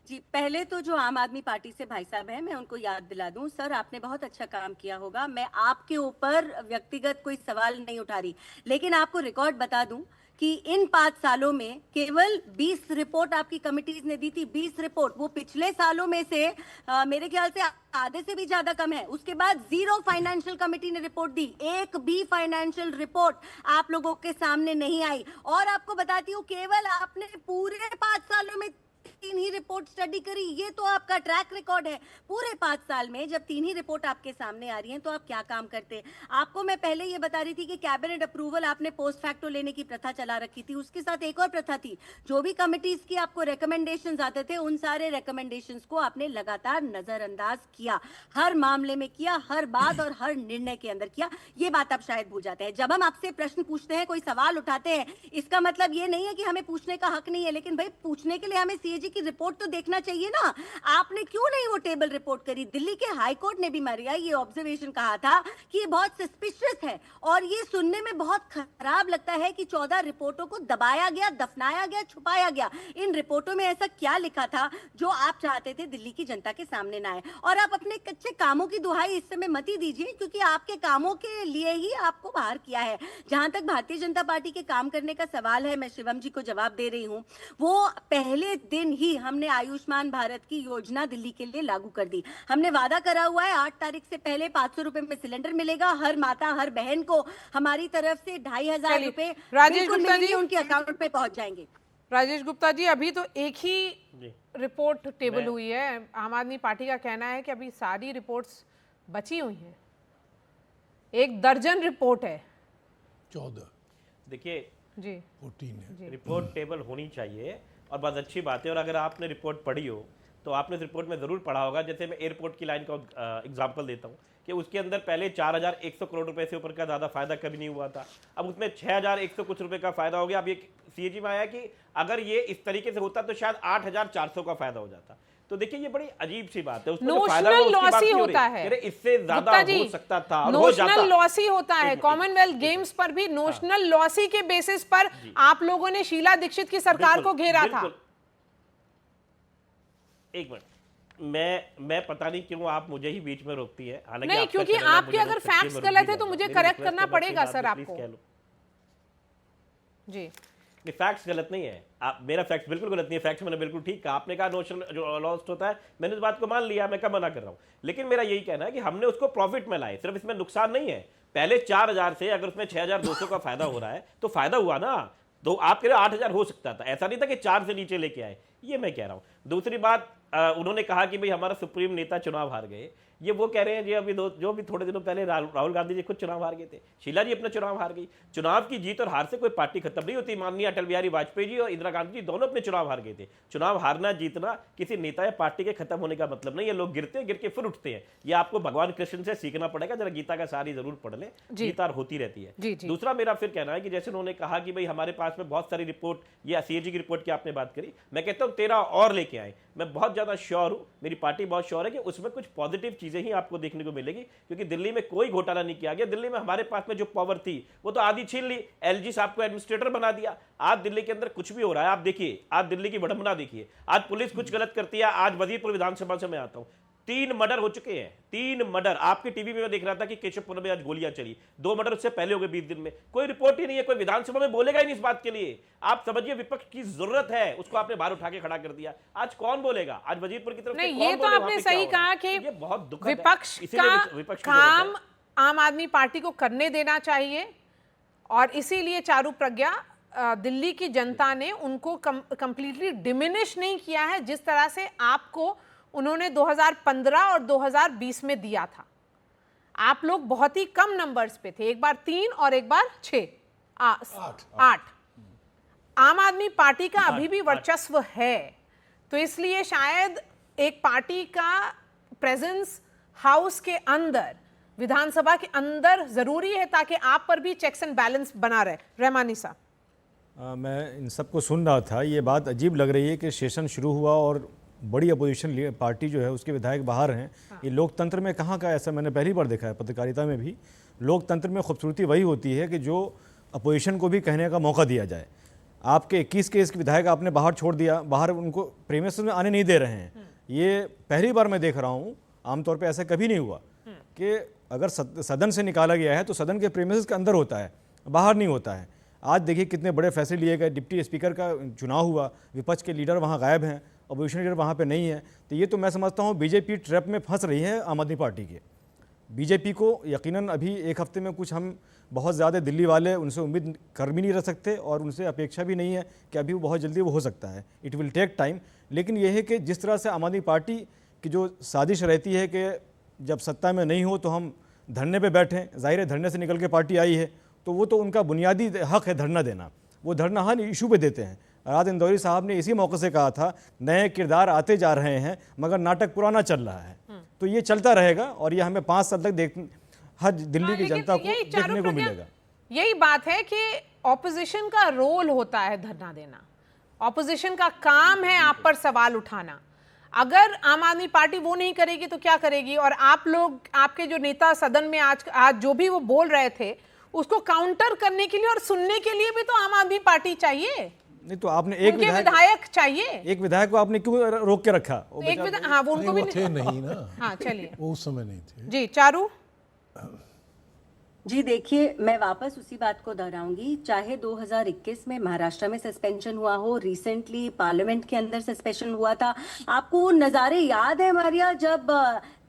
जी, पहले तो जो आम आदमी पार्टी से भाई साहब हैं, मैं उनको याद दिला दूं, सर आपने बहुत अच्छा काम किया होगा। मैं आपके ऊपर व्यक्तिगत कोई सवाल नहीं उठा रही, लेकिन आपको रिकॉर्ड बता दूं कि इन 5 सालों में केवल 20 रिपोर्ट आपकी कमिटीज ने दी थी, 20 रिपोर्ट, वो पिछले सालों में से मेरे ख्याल से आधे से भी ज्यादा कम है। उसके बाद 0 फाइनेंशियल कमेटी ने रिपोर्ट दी, एक भी फाइनेंशियल रिपोर्ट आप लोगों के सामने नहीं आई। और आपको बताती हूँ, केवल आपने पूरे 5 सालों में 3 ही रिपोर्ट स्टडी करी, ये तो आपका ट्रैक रिकॉर्ड है। पूरे 5 साल में जब 3 ही रिपोर्ट आपके सामने आ रही हैं, तो आप क्या काम करते? आपको मैं पहले ये बता रही थी कि कैबिनेट अप्रूवल आपने पोस्ट फैक्टो लेने की प्रथा चला रखी थी। उसके साथ एक और प्रथा थी, जो भी कमिटीज की आपको रिकमेंडेशंस आते थे, उन सारे रिकमेंडेशंस को आपने लगातार नजरअंदाज किया, हर मामले में किया, हर बात और हर निर्णय के अंदर किया। ये बात आप शायद भूल जाते हैं। जब हम आपसे प्रश्न पूछते हैं, कोई सवाल उठाते हैं, इसका मतलब ये नहीं है कि हमें पूछने का हक नहीं है, लेकिन भाई पूछने के लिए हमें सीएजी की रिपोर्ट तो देखना चाहिए ना। आपने क्यों नहीं वो टेबल रिपोर्ट करी? दिल्ली के हाई कोर्ट ने भी मारिया ये ऑब्जर्वेशन कहा था कि ये बहुत सस्पिशियस है, और ये सुनने में बहुत खराब लगता है कि 14 रिपोर्टों को दबाया गया, दफनाया गया, छुपाया गया। इन रिपोर्टों में ऐसा क्या लिखा था जो आप चाहते थे दिल्ली की जनता के सामने ना आए? और आप अपने कच्चे कामों की दुहाई इस समय मत ही दीजिए, क्योंकि आपके कामों के लिए ही आपको बाहर किया है। जहां तक भारतीय जनता पार्टी के काम करने का सवाल है, मैं शिवम जी को जवाब दे रही हूँ, वो पहले दिन ही हमने आयुष्मान भारत की योजना दिल्ली के लिए लागू कर दी। हमने वादा करा हुआ है 8 तारीख से पहले 500 रुपए में सिलेंडर मिलेगा। हर माता, हर बहन को हमारी तरफ से 2500 रुपए राजेश गुप्ता जी उनके अकाउंट पे पहुंच जाएंगे। राजेश गुप्ता जी, अभी तो एक ही रिपोर्ट टेबल हुई है। आम आदमी पार्टी का कहना है कि अभी सारी रिपोर्ट्स बची हुई हैं, 1 दर्जन रिपोर्ट है। 14 देखिए जी 14 है। रिपोर्ट टेबल होनी चाहिए और बहुत अच्छी बात है। और अगर आपने रिपोर्ट पढ़ी हो तो आपने इस रिपोर्ट में ज़रूर पढ़ा होगा, जैसे मैं एयरपोर्ट की लाइन का एग्जांपल देता हूँ कि उसके अंदर पहले 4100 करोड़ रुपए से ऊपर का ज़्यादा फायदा कभी नहीं हुआ था। अब उसमें 6100 कुछ रुपए का फायदा हो गया। अब ये सीएजी में आया कि अगर ये इस तरीके से होता तो शायद 8400 का फायदा हो जाता। तो देखिए ये बड़ी अजीब सी बात है। उसमें नोशनल लॉस ही होता है, इससे ज्यादा हो सकता था, नोशनल लॉस ही होता है। कॉमनवेल्थ गेम्स पर भी नोशनल लॉस ही के बेसिस पर आप लोगों ने शीला दीक्षित की सरकार को घेरा था। एक मिनट, मैं पता नहीं क्यों आप मुझे ही बीच में रोकती है। हालांकि नहीं, क्योंकि आपके अगर फैक्ट्स गलत है तो मुझे करेक्ट करना पड़ेगा सर आपको। जी नहीं, फैक्ट्स गलत नहीं है। आप, मेरा फैक्ट्स बिल्कुल गलत नहीं है। फैक्ट्स मैंने बिल्कुल ठीक कहा। आपने कहा नोशनल जो लॉस होता है, मैंने इस बात को मान लिया, मैं कब मना कर रहा हूं। लेकिन मेरा यही कहना है कि हमने उसको प्रॉफिट में लाए, सिर्फ इसमें नुकसान नहीं है। पहले 4000 से अगर उसमें 6200 का फायदा हो रहा है तो फायदा हुआ ना। तो आप कह रहे हो 8000 हो सकता था, ऐसा नहीं था कि 4 से नीचे लेके आए, ये मैं कह रहा हूं। दूसरी बात, उन्होंने कहा कि भाई हमारा सुप्रीम नेता चुनाव हार गए। ये वो कह रहे हैं जी, अभी जो भी थोड़े दिनों पहले राहुल गांधी जी खुद चुनाव हार गए थे, शीला जी अपना चुनाव हार गई। चुनाव की जीत और हार से कोई पार्टी खत्म नहीं होती। माननीय अटल बिहारी वाजपेयी जी और इंदिरा गांधी जी दोनों अपने चुनाव हार गए थे। चुनाव हारना जीतना किसी नेता या पार्टी के खत्म होने का मतलब नहीं है। लोग गिरते हैं, गिर के फिर उठते हैं। ये आपको भगवान कृष्ण से सीखना पड़ेगा। जरा गीता का सारी जरूर पढ़ ले, जीत हार होती रहती है। दूसरा मेरा फिर कहना है कि जैसे उन्होंने कहा कि भाई हमारे पास में बहुत सारी रिपोर्ट, ये सीएजी की रिपोर्ट की आपने बात करी, मैं कहता हूँ 13 और लेके आए। मैं बहुत ज्यादा श्योर हूं, मेरी पार्टी बहुत श्योर है कि उसमें कुछ पॉजिटिव चीजें ही आपको देखने को मिलेगी, क्योंकि दिल्ली में कोई घोटाला नहीं किया गया। दिल्ली में हमारे पास में जो पावर थी वो तो आधी छीन ली। एलजी साहब को एडमिनिस्ट्रेटर बना दिया। आज दिल्ली के अंदर कुछ भी हो रहा है, आप देखिए, आज दिल्ली की विडंबना देखिए। आज पुलिस कुछ गलत करती है। आज वजीरपुर विधानसभा से मैं आता हूं, 3 मर्डर हो चुके हैं। 3 मर्डर आपके टीवी में मैं देख रहा था कि केशवपुर में आज गोलियां चली। 2 मर्डर उससे पहले हो गए 20 दिन में। कोई रिपोर्ट ही नहीं है, कोई विधानसभा में बोलेगा ही नहीं इस बात के लिए। आप समझिए विपक्ष की जरूरत है, उसको आपने बाहर उठा के खड़ा कर दिया। आज कौन बोलेगा? आज वजीरपुर की तरफ नहीं, ये तो आपने सही कहा कि विपक्ष का काम आम आदमी पार्टी को करने देना चाहिए, और इसीलिए चारू प्रज्ञा दिल्ली की जनता ने उनको कंप्लीटली डिमिनिश नहीं किया है जिस तरह से आपको उन्होंने 2015 और 2020 में दिया था। आप लोग बहुत ही कम नंबर्स पे थे, एक बार 3 और एक बार 6, 8। आम आदमी पार्टी का अभी भी वर्चस्व है, तो इसलिए शायद एक पार्टी का प्रेजेंस हाउस के अंदर, विधानसभा के अंदर जरूरी है, ताकि आप पर भी चेक्स एंड बैलेंस बना रहे। रहमानी साहब, मैं इन सबको सुन रहा था। ये बात अजीब लग रही है कि सेशन शुरू हुआ और बड़ी अपोजिशन पार्टी जो है उसके विधायक बाहर हैं। ये लोकतंत्र में कहाँ का ऐसा मैंने पहली बार देखा है। पत्रकारिता में भी लोकतंत्र में खूबसूरती वही होती है कि जो अपोजिशन को भी कहने का मौका दिया जाए। आपके 21 केस के विधायक आपने बाहर छोड़ दिया, बाहर उनको प्रीमिसेस में आने नहीं दे रहे हैं। ये पहली बार मैं देख रहा हूँ। आमतौर पर ऐसा कभी नहीं हुआ कि अगर सदन से निकाला गया है तो सदन के प्रीमिसेस के अंदर होता है, बाहर नहीं होता है। आज देखिए कितने बड़े फैसले लिए गए, डिप्टी स्पीकर का चुनाव हुआ, विपक्ष के लीडर वहाँ गायब हैं, अपोजिशन लीडर वहाँ पे नहीं है। तो ये तो मैं समझता हूँ बीजेपी ट्रैप में फंस रही है आम आदमी पार्टी के। बीजेपी को यकीनन अभी एक हफ्ते में कुछ हम बहुत ज़्यादा दिल्ली वाले उनसे उम्मीद कर भी नहीं रह सकते और उनसे अपेक्षा भी नहीं है कि अभी वो बहुत जल्दी वो हो सकता है। It will take time. लेकिन यह है कि जिस तरह से आम आदमी पार्टी की जो साजिश रहती है कि जब सत्ता में नहीं हो तो हम धरने पे बैठें, जाहिर है धरने से निकल के पार्टी आई है तो वो तो उनका बुनियादी हक है धरना देना, वो धरना हर इशू पे देते हैं। राहत इंदौरी साहब ने इसी मौके से कहा था नए किरदार आते जा रहे हैं मगर नाटक पुराना चल रहा है। तो ये चलता रहेगा और ये हमें 5 साल तक हर दिल्ली की जनता को देखने को मिलेगा। यही बात है कि ऑपोजिशन का रोल होता है धरना देना, ऑपोजिशन का काम है आप पर सवाल उठाना। अगर आम आदमी पार्टी वो नहीं करेगी तो क्या करेगी? और आप लोग, आपके जो नेता सदन में आज जो भी वो बोल रहे थे उसको काउंटर करने के लिए और सुनने के लिए भी तो आम आदमी पार्टी चाहिए। नहीं तो आपने एक विधायक चाहिए, एक विधायक को आपने क्यों रोक के रखा? एक विधायक, हाँ वो उनको भी थे नहीं ना। हाँ चलिए, वो उस समय नहीं थे। जी चारू जी देखिए, मैं वापस उसी बात को दोहराऊंगी, चाहे 2021 में महाराष्ट्र में सस्पेंशन हुआ हो, रिसेंटली पार्लियामेंट के अंदर सस्पेंशन हुआ था। आपको वो नज़ारे याद है मारिया, जब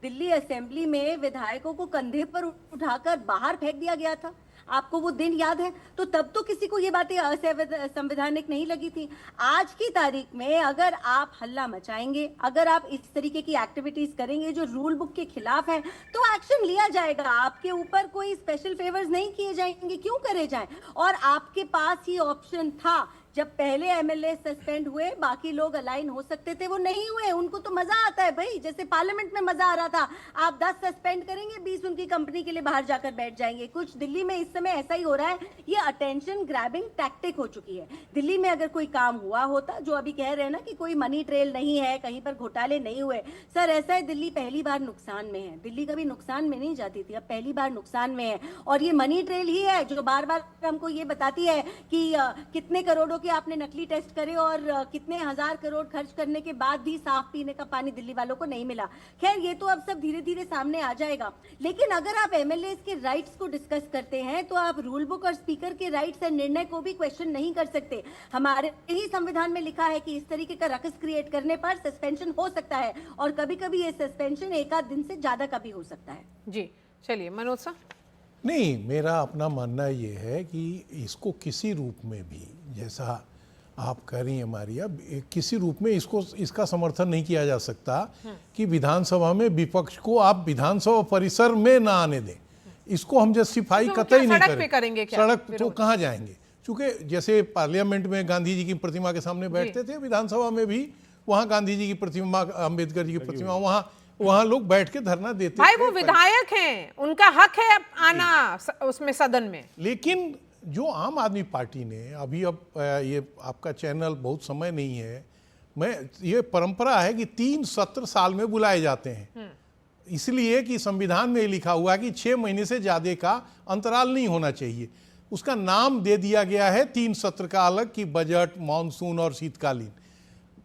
दिल्ली असेंबली में विधायकों को कंधे पर उठाकर बाहर फेंक दिया गया था? आपको वो दिन याद है? तो तब तो किसी को ये बातें असंवैधानिक नहीं लगी थी। आज की तारीख में अगर आप हल्ला मचाएंगे, अगर आप इस तरीके की एक्टिविटीज करेंगे जो रूल बुक के खिलाफ है, तो एक्शन लिया जाएगा। आपके ऊपर कोई स्पेशल फेवर्स नहीं किए जाएंगे, क्यों करे जाएं? और आपके पास ही ऑप्शन था, जब पहले एमएलए सस्पेंड हुए बाकी लोग अलाइन हो सकते थे, वो नहीं हुए। उनको तो मजा आता है भाई, जैसे पार्लियामेंट में मजा आ रहा था। आप 10 सस्पेंड करेंगे, 20 उनकी कंपनी के लिए बाहर जाकर बैठ जाएंगे। कुछ दिल्ली में इस समय ऐसा ही हो रहा है। ये अटेंशन ग्रैबिंग टैक्टिक हो चुकी है। दिल्ली में अगर कोई काम हुआ होता, जो अभी कह रहे हैं ना कि कोई मनी ट्रेल नहीं है, कहीं पर घोटाले नहीं हुए, सर ऐसा है, दिल्ली पहली बार नुकसान में है। दिल्ली कभी नुकसान में नहीं जाती थी, अब पहली बार नुकसान में है। और ये मनी ट्रेल ही है जो बार बार हमको ये बताती है कि कितने करोड़ों कि आपने नकली टेस्ट करे और कितने हजार करोड़ खर्च करने के बाद भी साफ पीने का पानी दिल्ली वालों को नहीं मिला। खैर ये तो अब सब धीरे धीरे सामने आ जाएगा। लेकिन अगर आप एमएलए के राइट्स को डिस्कस करते हैं तो आप रूल बुक और स्पीकर के राइट्स एंड निर्णय को भी क्वेश्चन नहीं कर सकते। हमारे ही संविधान में लिखा है कि इस तरीके का रकस क्रिएट करने पर सस्पेंशन हो सकता है, और कभी कभी ये सस्पेंशन एक आध दिन से ज्यादा का भी हो सकता है। जी चलिए मनोज साहब। नहीं, मेरा अपना मानना ये है कि इसको किसी रूप में भी, जैसा आप कह रही हैं मारिया, किसी रूप में इसका समर्थन नहीं किया जा सकता कि विधानसभा में विपक्ष को आप विधानसभा परिसर में ना आने दें। इसको हम जस्टिफाई तो कतई नहीं करेंगे। सड़क तो कहाँ जाएंगे? क्योंकि जैसे पार्लियामेंट में गांधी जी की प्रतिमा के सामने बैठते थे, विधानसभा में भी वहाँ गांधी जी की प्रतिमा, अम्बेडकर जी की प्रतिमा, वहाँ लोग बैठ के धरना देते भाई वो विधायक हैं, उनका हक है आना उसमें सदन में। लेकिन जो आम आदमी पार्टी ने अभी, अब ये आपका चैनल बहुत समय नहीं है, ये परंपरा है कि 3 सत्र साल में बुलाए जाते हैं, इसलिए कि संविधान में लिखा हुआ है कि 6 महीने से ज्यादा का अंतराल नहीं होना चाहिए। उसका नाम दे दिया गया है 3 सत्र का अलग, कि बजट, मानसून और शीतकालीन,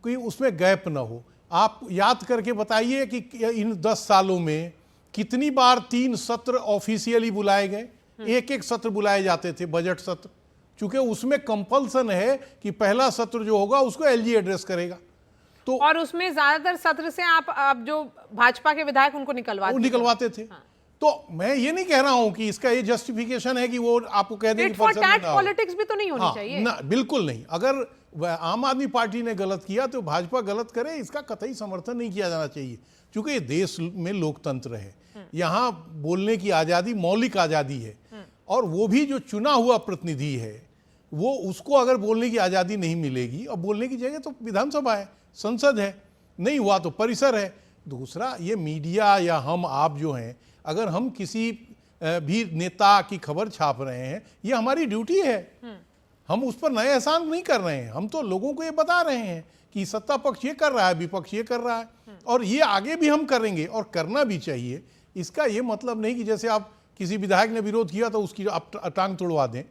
कोई उसमें गैप न हो। आप याद करके बताइए कि इन 10 सालों में कितनी बार 3 सत्र ऑफिशियली बुलाए गए? एक सत्र बुलाए जाते थे, बजट सत्र, चूंकि उसमें कंपल्सन है कि पहला सत्र जो होगा उसको एलजी एड्रेस करेगा। तो और उसमें ज्यादातर सत्र से आप जो भाजपा के विधायक उनको निकलवाते थे। हाँ। तो मैं ये नहीं कह रहा हूं कि इसका ये जस्टिफिकेशन है कि वो आपको कह दें कि पॉलिटिक्स भी तो नहीं होनी चाहिए ना, बिल्कुल नहीं। अगर आम आदमी पार्टी ने गलत किया तो भाजपा गलत करे, इसका कतई समर्थन नहीं किया जाना चाहिए। क्योंकि ये देश में लोकतंत्र है, यहाँ बोलने की आज़ादी मौलिक आज़ादी है, और वो भी जो चुना हुआ प्रतिनिधि है वो, उसको अगर बोलने की आज़ादी नहीं मिलेगी, और बोलने की जगह तो विधानसभा है, संसद है, नहीं हुआ तो परिसर है। दूसरा, ये मीडिया या हम आप जो हैं, अगर हम किसी भी नेता की खबर छाप रहे हैं, ये हमारी ड्यूटी है, हम उस पर नए एहसान नहीं कर रहे हैं। हम तो लोगों को ये बता रहे हैं कि सत्ता पक्ष ये कर रहा है, विपक्ष ये कर रहा है, और ये आगे भी हम करेंगे और करना भी चाहिए। इसका ये मतलब नहीं कि जैसे आप किसी विधायक ने विरोध किया तो उसकी आप टांग तोड़वा दें।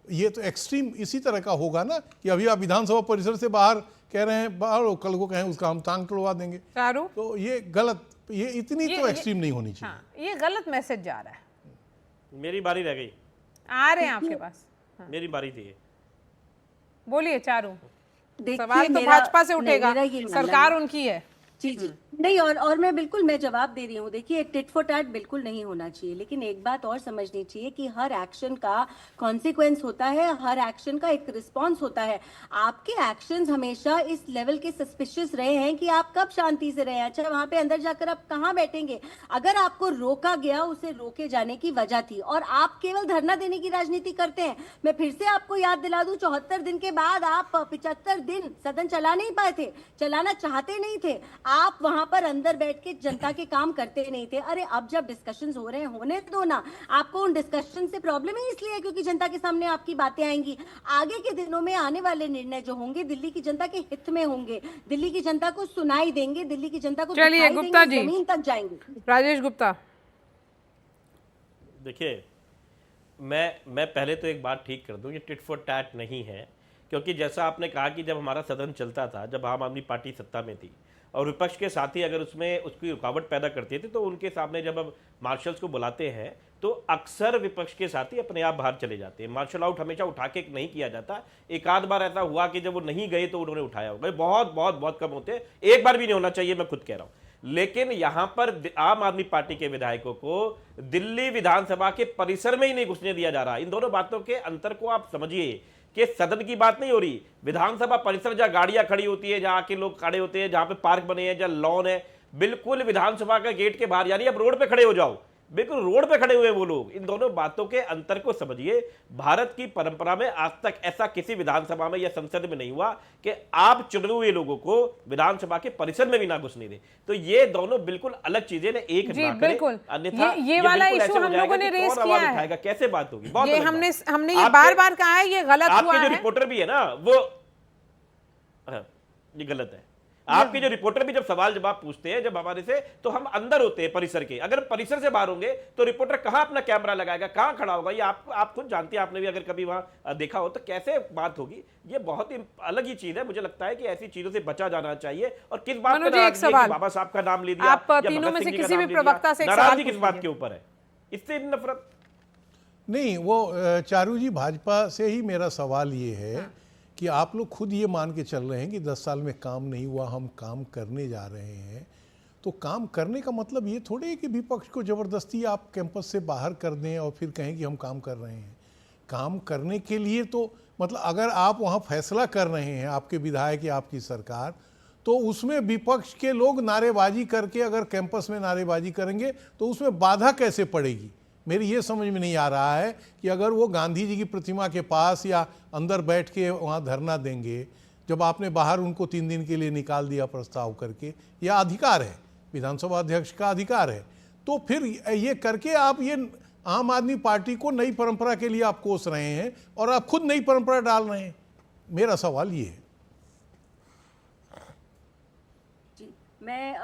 ये तो एक्सट्रीम इसी तरह का होगा ना कि अभी आप विधानसभा परिसर से बाहर कह रहे हैं, बाहर कल को कहें उसका हम टांग तोड़वा देंगे, तो ये गलत, ये इतनी तो एक्सट्रीम नहीं होनी चाहिए। हाँ, ये गलत मैसेज जा रहा है। मेरी बारी रह गई, आ रहे हैं आपके पास। मेरी बारी थी। बोलिए चारू। देखिए, सवाल तो मेरा- भाजपा से नहीं, उठेगा, मेरा ये मानना सरकार है। उनकी है। जी जी नहीं, और मैं बिल्कुल मैं जवाब दे रही हूँ। देखिए, टिट फॉर टैट बिल्कुल नहीं होना चाहिए, लेकिन एक बात और समझनी चाहिए कि हर एक्शन का कॉन्सिक्वेंस होता है, हर एक्शन का एक रिस्पॉन्स होता है। आपके एक्शंस हमेशा इस लेवल के सस्पिशियस रहे हैं कि आप कब शांति से रहे हैं। अच्छा, वहां पे अंदर जाकर आप कहाँ बैठेंगे? अगर आपको रोका गया, उसे रोके जाने की वजह थी, और आप केवल धरना देने की राजनीति करते हैं। मैं फिर से आपको याद दिला दूं, 74 दिन के बाद आप 75 दिन सदन चला नहीं पाए थे, चलाना चाहते नहीं थे। आप वहां पर अंदर बैठ के जनता के काम करते नहीं थे। अरे अब जब डिस्कशंस हो रहे हैं, होने दो ना। आपको उन डिस्कशन से प्रॉब्लम ही इसलिए है क्योंकि जनता के सामने आपकी बातें आएंगी। आगे के दिनों में आने वाले निर्णय जो होंगे दिल्ली की जनता के हित में होंगे, दिल्ली की जनता को सुनाई देंगे, दिल्ली की जनता को चलिए दिखाई गुप्ता देंगे, जी, जमीन तक जाएंगे। राजेश गुप्ता। देखिए, मैं पहले तो एक बात ठीक कर दूं, ये टिट फॉर टैट नहीं है, क्योंकि जैसा आपने कहा कि जब हमारा सदन चलता था, जब आम आदमी पार्टी सत्ता में थी और विपक्ष के साथी अगर उसमें उसकी रुकावट पैदा करते थे, तो उनके सामने जब अब मार्शल्स को बुलाते हैं तो अक्सर विपक्ष के साथी अपने आप बाहर चले जाते हैं। मार्शल आउट हमेशा उठा के नहीं किया जाता। एक आध बार ऐसा हुआ कि जब वो नहीं गए तो उन्होंने उठाया होगा, बहुत बहुत बहुत कम होते हैं, एक बार भी नहीं होना चाहिए, मैं खुद कह रहा हूं। लेकिन यहां पर आम आदमी पार्टी के विधायकों को दिल्ली विधानसभा के परिसर में ही नहीं घुसने दिया जा रहा। इन दोनों बातों के अंतर को आप समझिए कि सदन की बात नहीं हो रही, विधानसभा परिसर जहां गाड़ियां खड़ी होती है, जहां के लोग खड़े होते हैं, जहां पे पार्क बने हैं, जहां लॉन है, बिल्कुल विधानसभा का गेट के बाहर, यानी अब रोड पे खड़े हो जाओ, बिल्कुल रोड पे खड़े हुए वो लोग। इन दोनों बातों के अंतर को समझिए। भारत की परंपरा में आज तक ऐसा किसी विधानसभा में या संसद में नहीं हुआ कि आप चुने हुए लोगों को विधानसभा के परिसर में भी ना घुसने दें। तो ये दोनों बिल्कुल अलग चीजें ने एक जी ना बिल्कुल, करें, अन्यथा ये वाला बिल्कुल इशू ऐसे हो हम जाएगा लोगों ने कि रेस कौन किया आवाज है। उठाएगा, कैसे बात होगी, बहुत ये अलग हमने बात। ये बार बार कहा है, ये गलत हुआ आपके जो है। रिपोर्टर भी है ना, वो ये गलत है। आपके जो रिपोर्टर भी जब सवाल जवाब पूछते हैं जब हमारे से, तो हम अंदर होते हैं परिसर के। अगर परिसर से बाहर होंगे तो रिपोर्टर कहां अपना कैमरा लगाएगा, कहां खड़ा होगा? ये आप खुद जानते हैं, आपने भी अगर कभी वहां देखा हो, तो कैसे बात होगी? ये बहुत ही अलग ही चीज है। मुझे लगता है कि ऐसी चीजों से बचा जाना चाहिए। और किस बात मनोज जी, एक सवाल। बाबा साहब का नाम ले दिया, आप या तीनों भगत में सिंह से जी का किसी नाम भी ले दिया। प्रवक्ता से एक सवाल नाराजगी किस पूछ बात लीजिए। के ऊपर है? इससे नफरत नहीं, वो चारू जी, भाजपा से ही मेरा सवाल ये है कि आप लोग खुद ये मान के चल रहे हैं कि 10 साल में काम नहीं हुआ, हम काम करने जा रहे हैं। तो काम करने का मतलब ये थोड़े है कि विपक्ष को ज़बरदस्ती आप कैंपस से बाहर कर दें और फिर कहें कि हम काम कर रहे हैं। काम करने के लिए तो मतलब अगर आप वहाँ फैसला कर रहे हैं, आपके विधायक या आपकी सरकार, तो उसमें विपक्ष के लोग नारेबाजी करके अगर कैंपस में नारेबाजी करेंगे तो उसमें बाधा कैसे पड़ेगी? मेरी ये समझ में नहीं आ रहा है कि अगर वो गांधी जी की प्रतिमा के पास या अंदर बैठ के वहाँ धरना देंगे, जब आपने बाहर उनको 3 दिन के लिए निकाल दिया प्रस्ताव करके, या अधिकार है, विधानसभा अध्यक्ष का अधिकार है, तो फिर ये करके आप ये आम आदमी पार्टी को नई परंपरा के लिए आप कोस रहे हैं और आप खुद नई परंपरा डाल रहे हैं। मेरा सवाल ये है। जी, मैं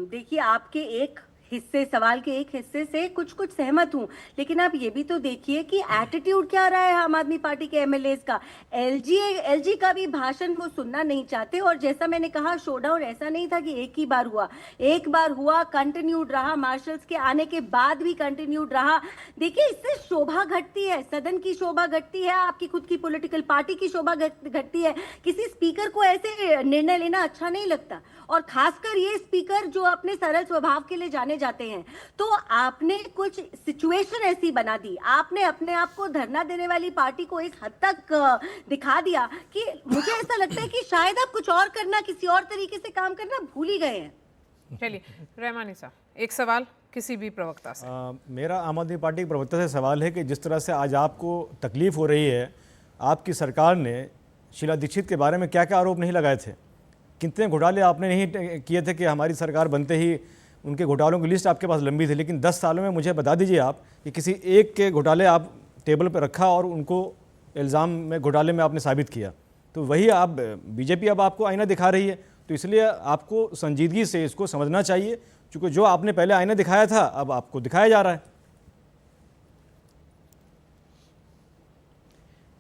देखिए, आपके एक हिस्से, सवाल के एक हिस्से से कुछ सहमत हूं, लेकिन आप ये भी तो देखिए कि एटीट्यूड क्या रहा है आम आदमी पार्टी के एमएलएस का। एलजी का भी भाषण वो सुनना नहीं चाहते। और जैसा मैंने कहा, शोडाउन ऐसा नहीं था कि एक ही बार हुआ, एक बार हुआ, कंटिन्यूड रहा, मार्शल्स के आने के बाद भी कंटिन्यूड रहा। देखिए, इससे शोभा घटती है, सदन की शोभा घटती है, आपकी खुद की पॉलिटिकल पार्टी की शोभा घटती है। किसी स्पीकर को ऐसे निर्णय लेना अच्छा नहीं लगता, और खासकर ये स्पीकर जो अपने सरल स्वभाव के लिए जाने जाते हैं। तो आपने कुछ सिचुएशन ऐसी बना दी, आपने अपने आप को धरना देने वाली पार्टी को इस हद तक दिखा दिया कि मुझे ऐसा लगता है कि शायद आप कुछ और करना, किसी और तरीके से काम करना भूल ही गए हैं। चलिए रहमानी साहब, एक सवाल किसी भी प्रवक्ता से। मेरा आम आदमी पार्टी के प्रवक्ता से सवाल है कि जिस तरह से आज आपको तकलीफ हो रही है, आपकी सरकार ने शीला दीक्षित के बारे में क्या क्या आरोप नहीं लगाए थे? कितने घोटाले आपने नहीं किए थे कि हमारी सरकार बनते ही उनके घोटालों की लिस्ट आपके पास लंबी थी, लेकिन 10 सालों में मुझे बता दीजिए आप कि किसी एक के घोटाले आप टेबल पर रखा और उनको इल्ज़ाम में घोटाले में आपने साबित किया। तो वही आप बीजेपी अब आपको आईना दिखा रही है, तो इसलिए आपको संजीदगी से इसको समझना चाहिए, क्योंकि जो आपने पहले आईना दिखाया था अब आपको दिखाया जा रहा है।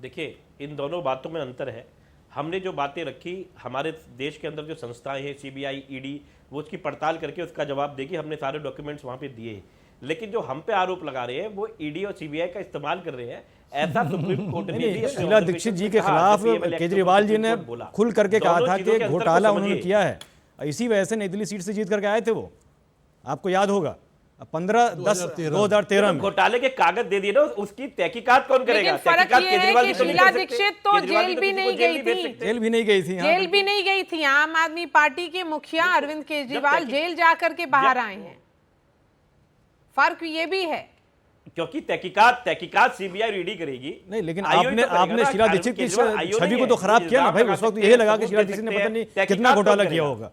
देखिए, इन दोनों बातों में अंतर है। हमने जो बातें रखी, हमारे देश के अंदर जो संस्थाएं हैं, सीबीआई, ईडी, वो उसकी पड़ताल करके उसका जवाब देगी। हमने सारे डॉक्यूमेंट्स वहाँ पे दिए। लेकिन जो हम पे आरोप लगा रहे हैं वो ईडी और सीबीआई का इस्तेमाल कर रहे हैं। ऐसा सुप्रीम कोर्ट ने भी शीला दीक्षित जी के खिलाफ केजरीवाल जी ने खुल करके कहा था कि घोटाला उन्होंने किया है, इसी वजह से नई दिल्ली सीट से जीत करके आए थे वो, आपको याद होगा 15/10/2013 में घोटाले के कागज दे दिए ना, उसकी तहकीकात कौन करेगा? लेकिन फर्क ये है कि शीला दीक्षित तो जेल भी नहीं गई थी, जेल भी नहीं गई थी, जेल भी नहीं गई थी। आम आदमी पार्टी के मुखिया अरविंद केजरीवाल जेल जाकर के बाहर आए हैं। फर्क ये भी है क्योंकि तहकीकात सीबीआई और ईडी करेगी। नहीं, लेकिन आपने शीला दीक्षित की छवि को तो खराब किया ना भाई। उस वक्त यही लगा कि शीला दीक्षित ने पता नहीं कितना घोटाला किया होगा।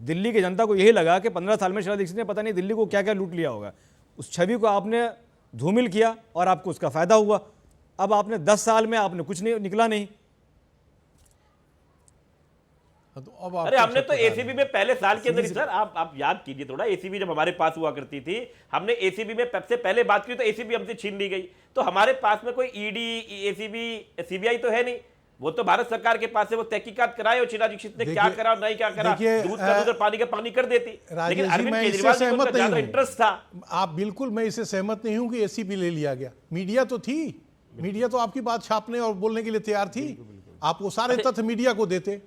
दिल्ली की जनता को यही लगा कि 15 साल में शीला दीक्षित ने पता नहीं दिल्ली को क्या क्या लूट लिया होगा। उस छवि को आपने धूमिल किया और आपको उसका फायदा हुआ। अब आपने 10 साल में आपने कुछ नहीं निकला नहीं। तो अब अरे हमने तो एसीबी में पहले साल के अंदर, सर आप याद कीजिए थोड़ा, एसीबी जब हमारे पास हुआ करती थी, हमने एसीबी में सबसे पहले बात की तो एसीबी हमसे छीन ली गई। तो हमारे पास में कोई ईडी, एसीबी, सीबीआई तो है नहीं, वो तो भारत सरकार के पास है। वो तहकीकात कराए और शीला दीक्षित ने क्या करा और नहीं क्या करा, दूध का दूध और पानी का पानी कर देती। लेकिन अरविंद केजरीवाल जी को ज्यादा इंटरेस्ट था। आप बिल्कुल, मैं इससे सहमत नहीं हूं कि एसीपी ले लिया गया। मीडिया तो थी, मीडिया तो आपकी बात छापने और बोलने के लिए तैयार थी। आप वो सारे तथ्य मीडिया को देते,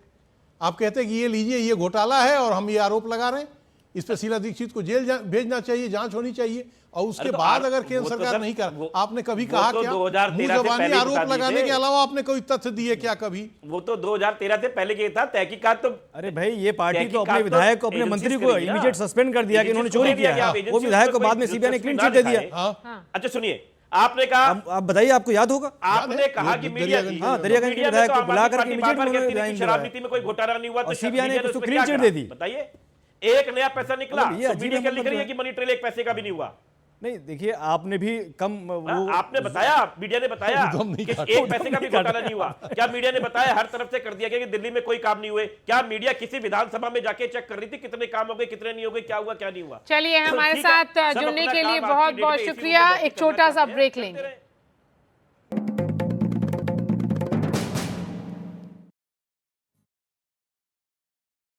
आप कहते कि ये लीजिए ये घोटाला है और हम ये आरोप लगा रहे हैं, इस पर शीला दीक्षित को जेल भेजना चाहिए, जांच होनी चाहिए। और उसके बाद अगर केंद्र सरकार नहीं कर, आपने कभी कहा क्या? मुंह ज़बानी आरोप लगाने के अलावा आपने कोई तथ्य दिए क्या कभी? वो तो 2013 से पहले के था, तहकीकात तो। अरे भाई ये पार्टी तो अपने विधायक को, अपने मंत्री को इमीडिएट सस्पेंड कर दिया कि इन्होंने चोरी किया। वो विधायक को बाद में सीबीआई ने क्लीन चिट दे दिया। अच्छा सुनिए, आपने कहा, आप बताइए, आपको याद होगा, आपने कहा कि मीडिया दरियागंज के विधायक को बुला करके इमीडिएट शराब नीति में कोई घोटाला नहीं हुआ तो सीबीआई ने उसको क्लीन चिट दे दी। बताइए, एक नया पैसा निकला तो मीडिया क्या लिख रही है कि मनी ट्रेल एक पैसे का भी नहीं हुआ। नहीं देखिए, आपने भी कम वो आपने बताया, मीडिया ने बताया कि एक पैसे का भी घोटाला नहीं हुआ। क्या मीडिया ने बताया हर तरफ से कर दिया गया कि दिल्ली में कोई काम नहीं हुए? क्या मीडिया किसी विधानसभा में जाके चेक कर रही थी कितने काम हो गए, कितने नहीं हो गए, क्या हुआ क्या नहीं हुआ? चलिए, हमारे साथ जुड़ने के लिए बहुत बहुत शुक्रिया। एक छोटा सा ब्रेक लेंगे।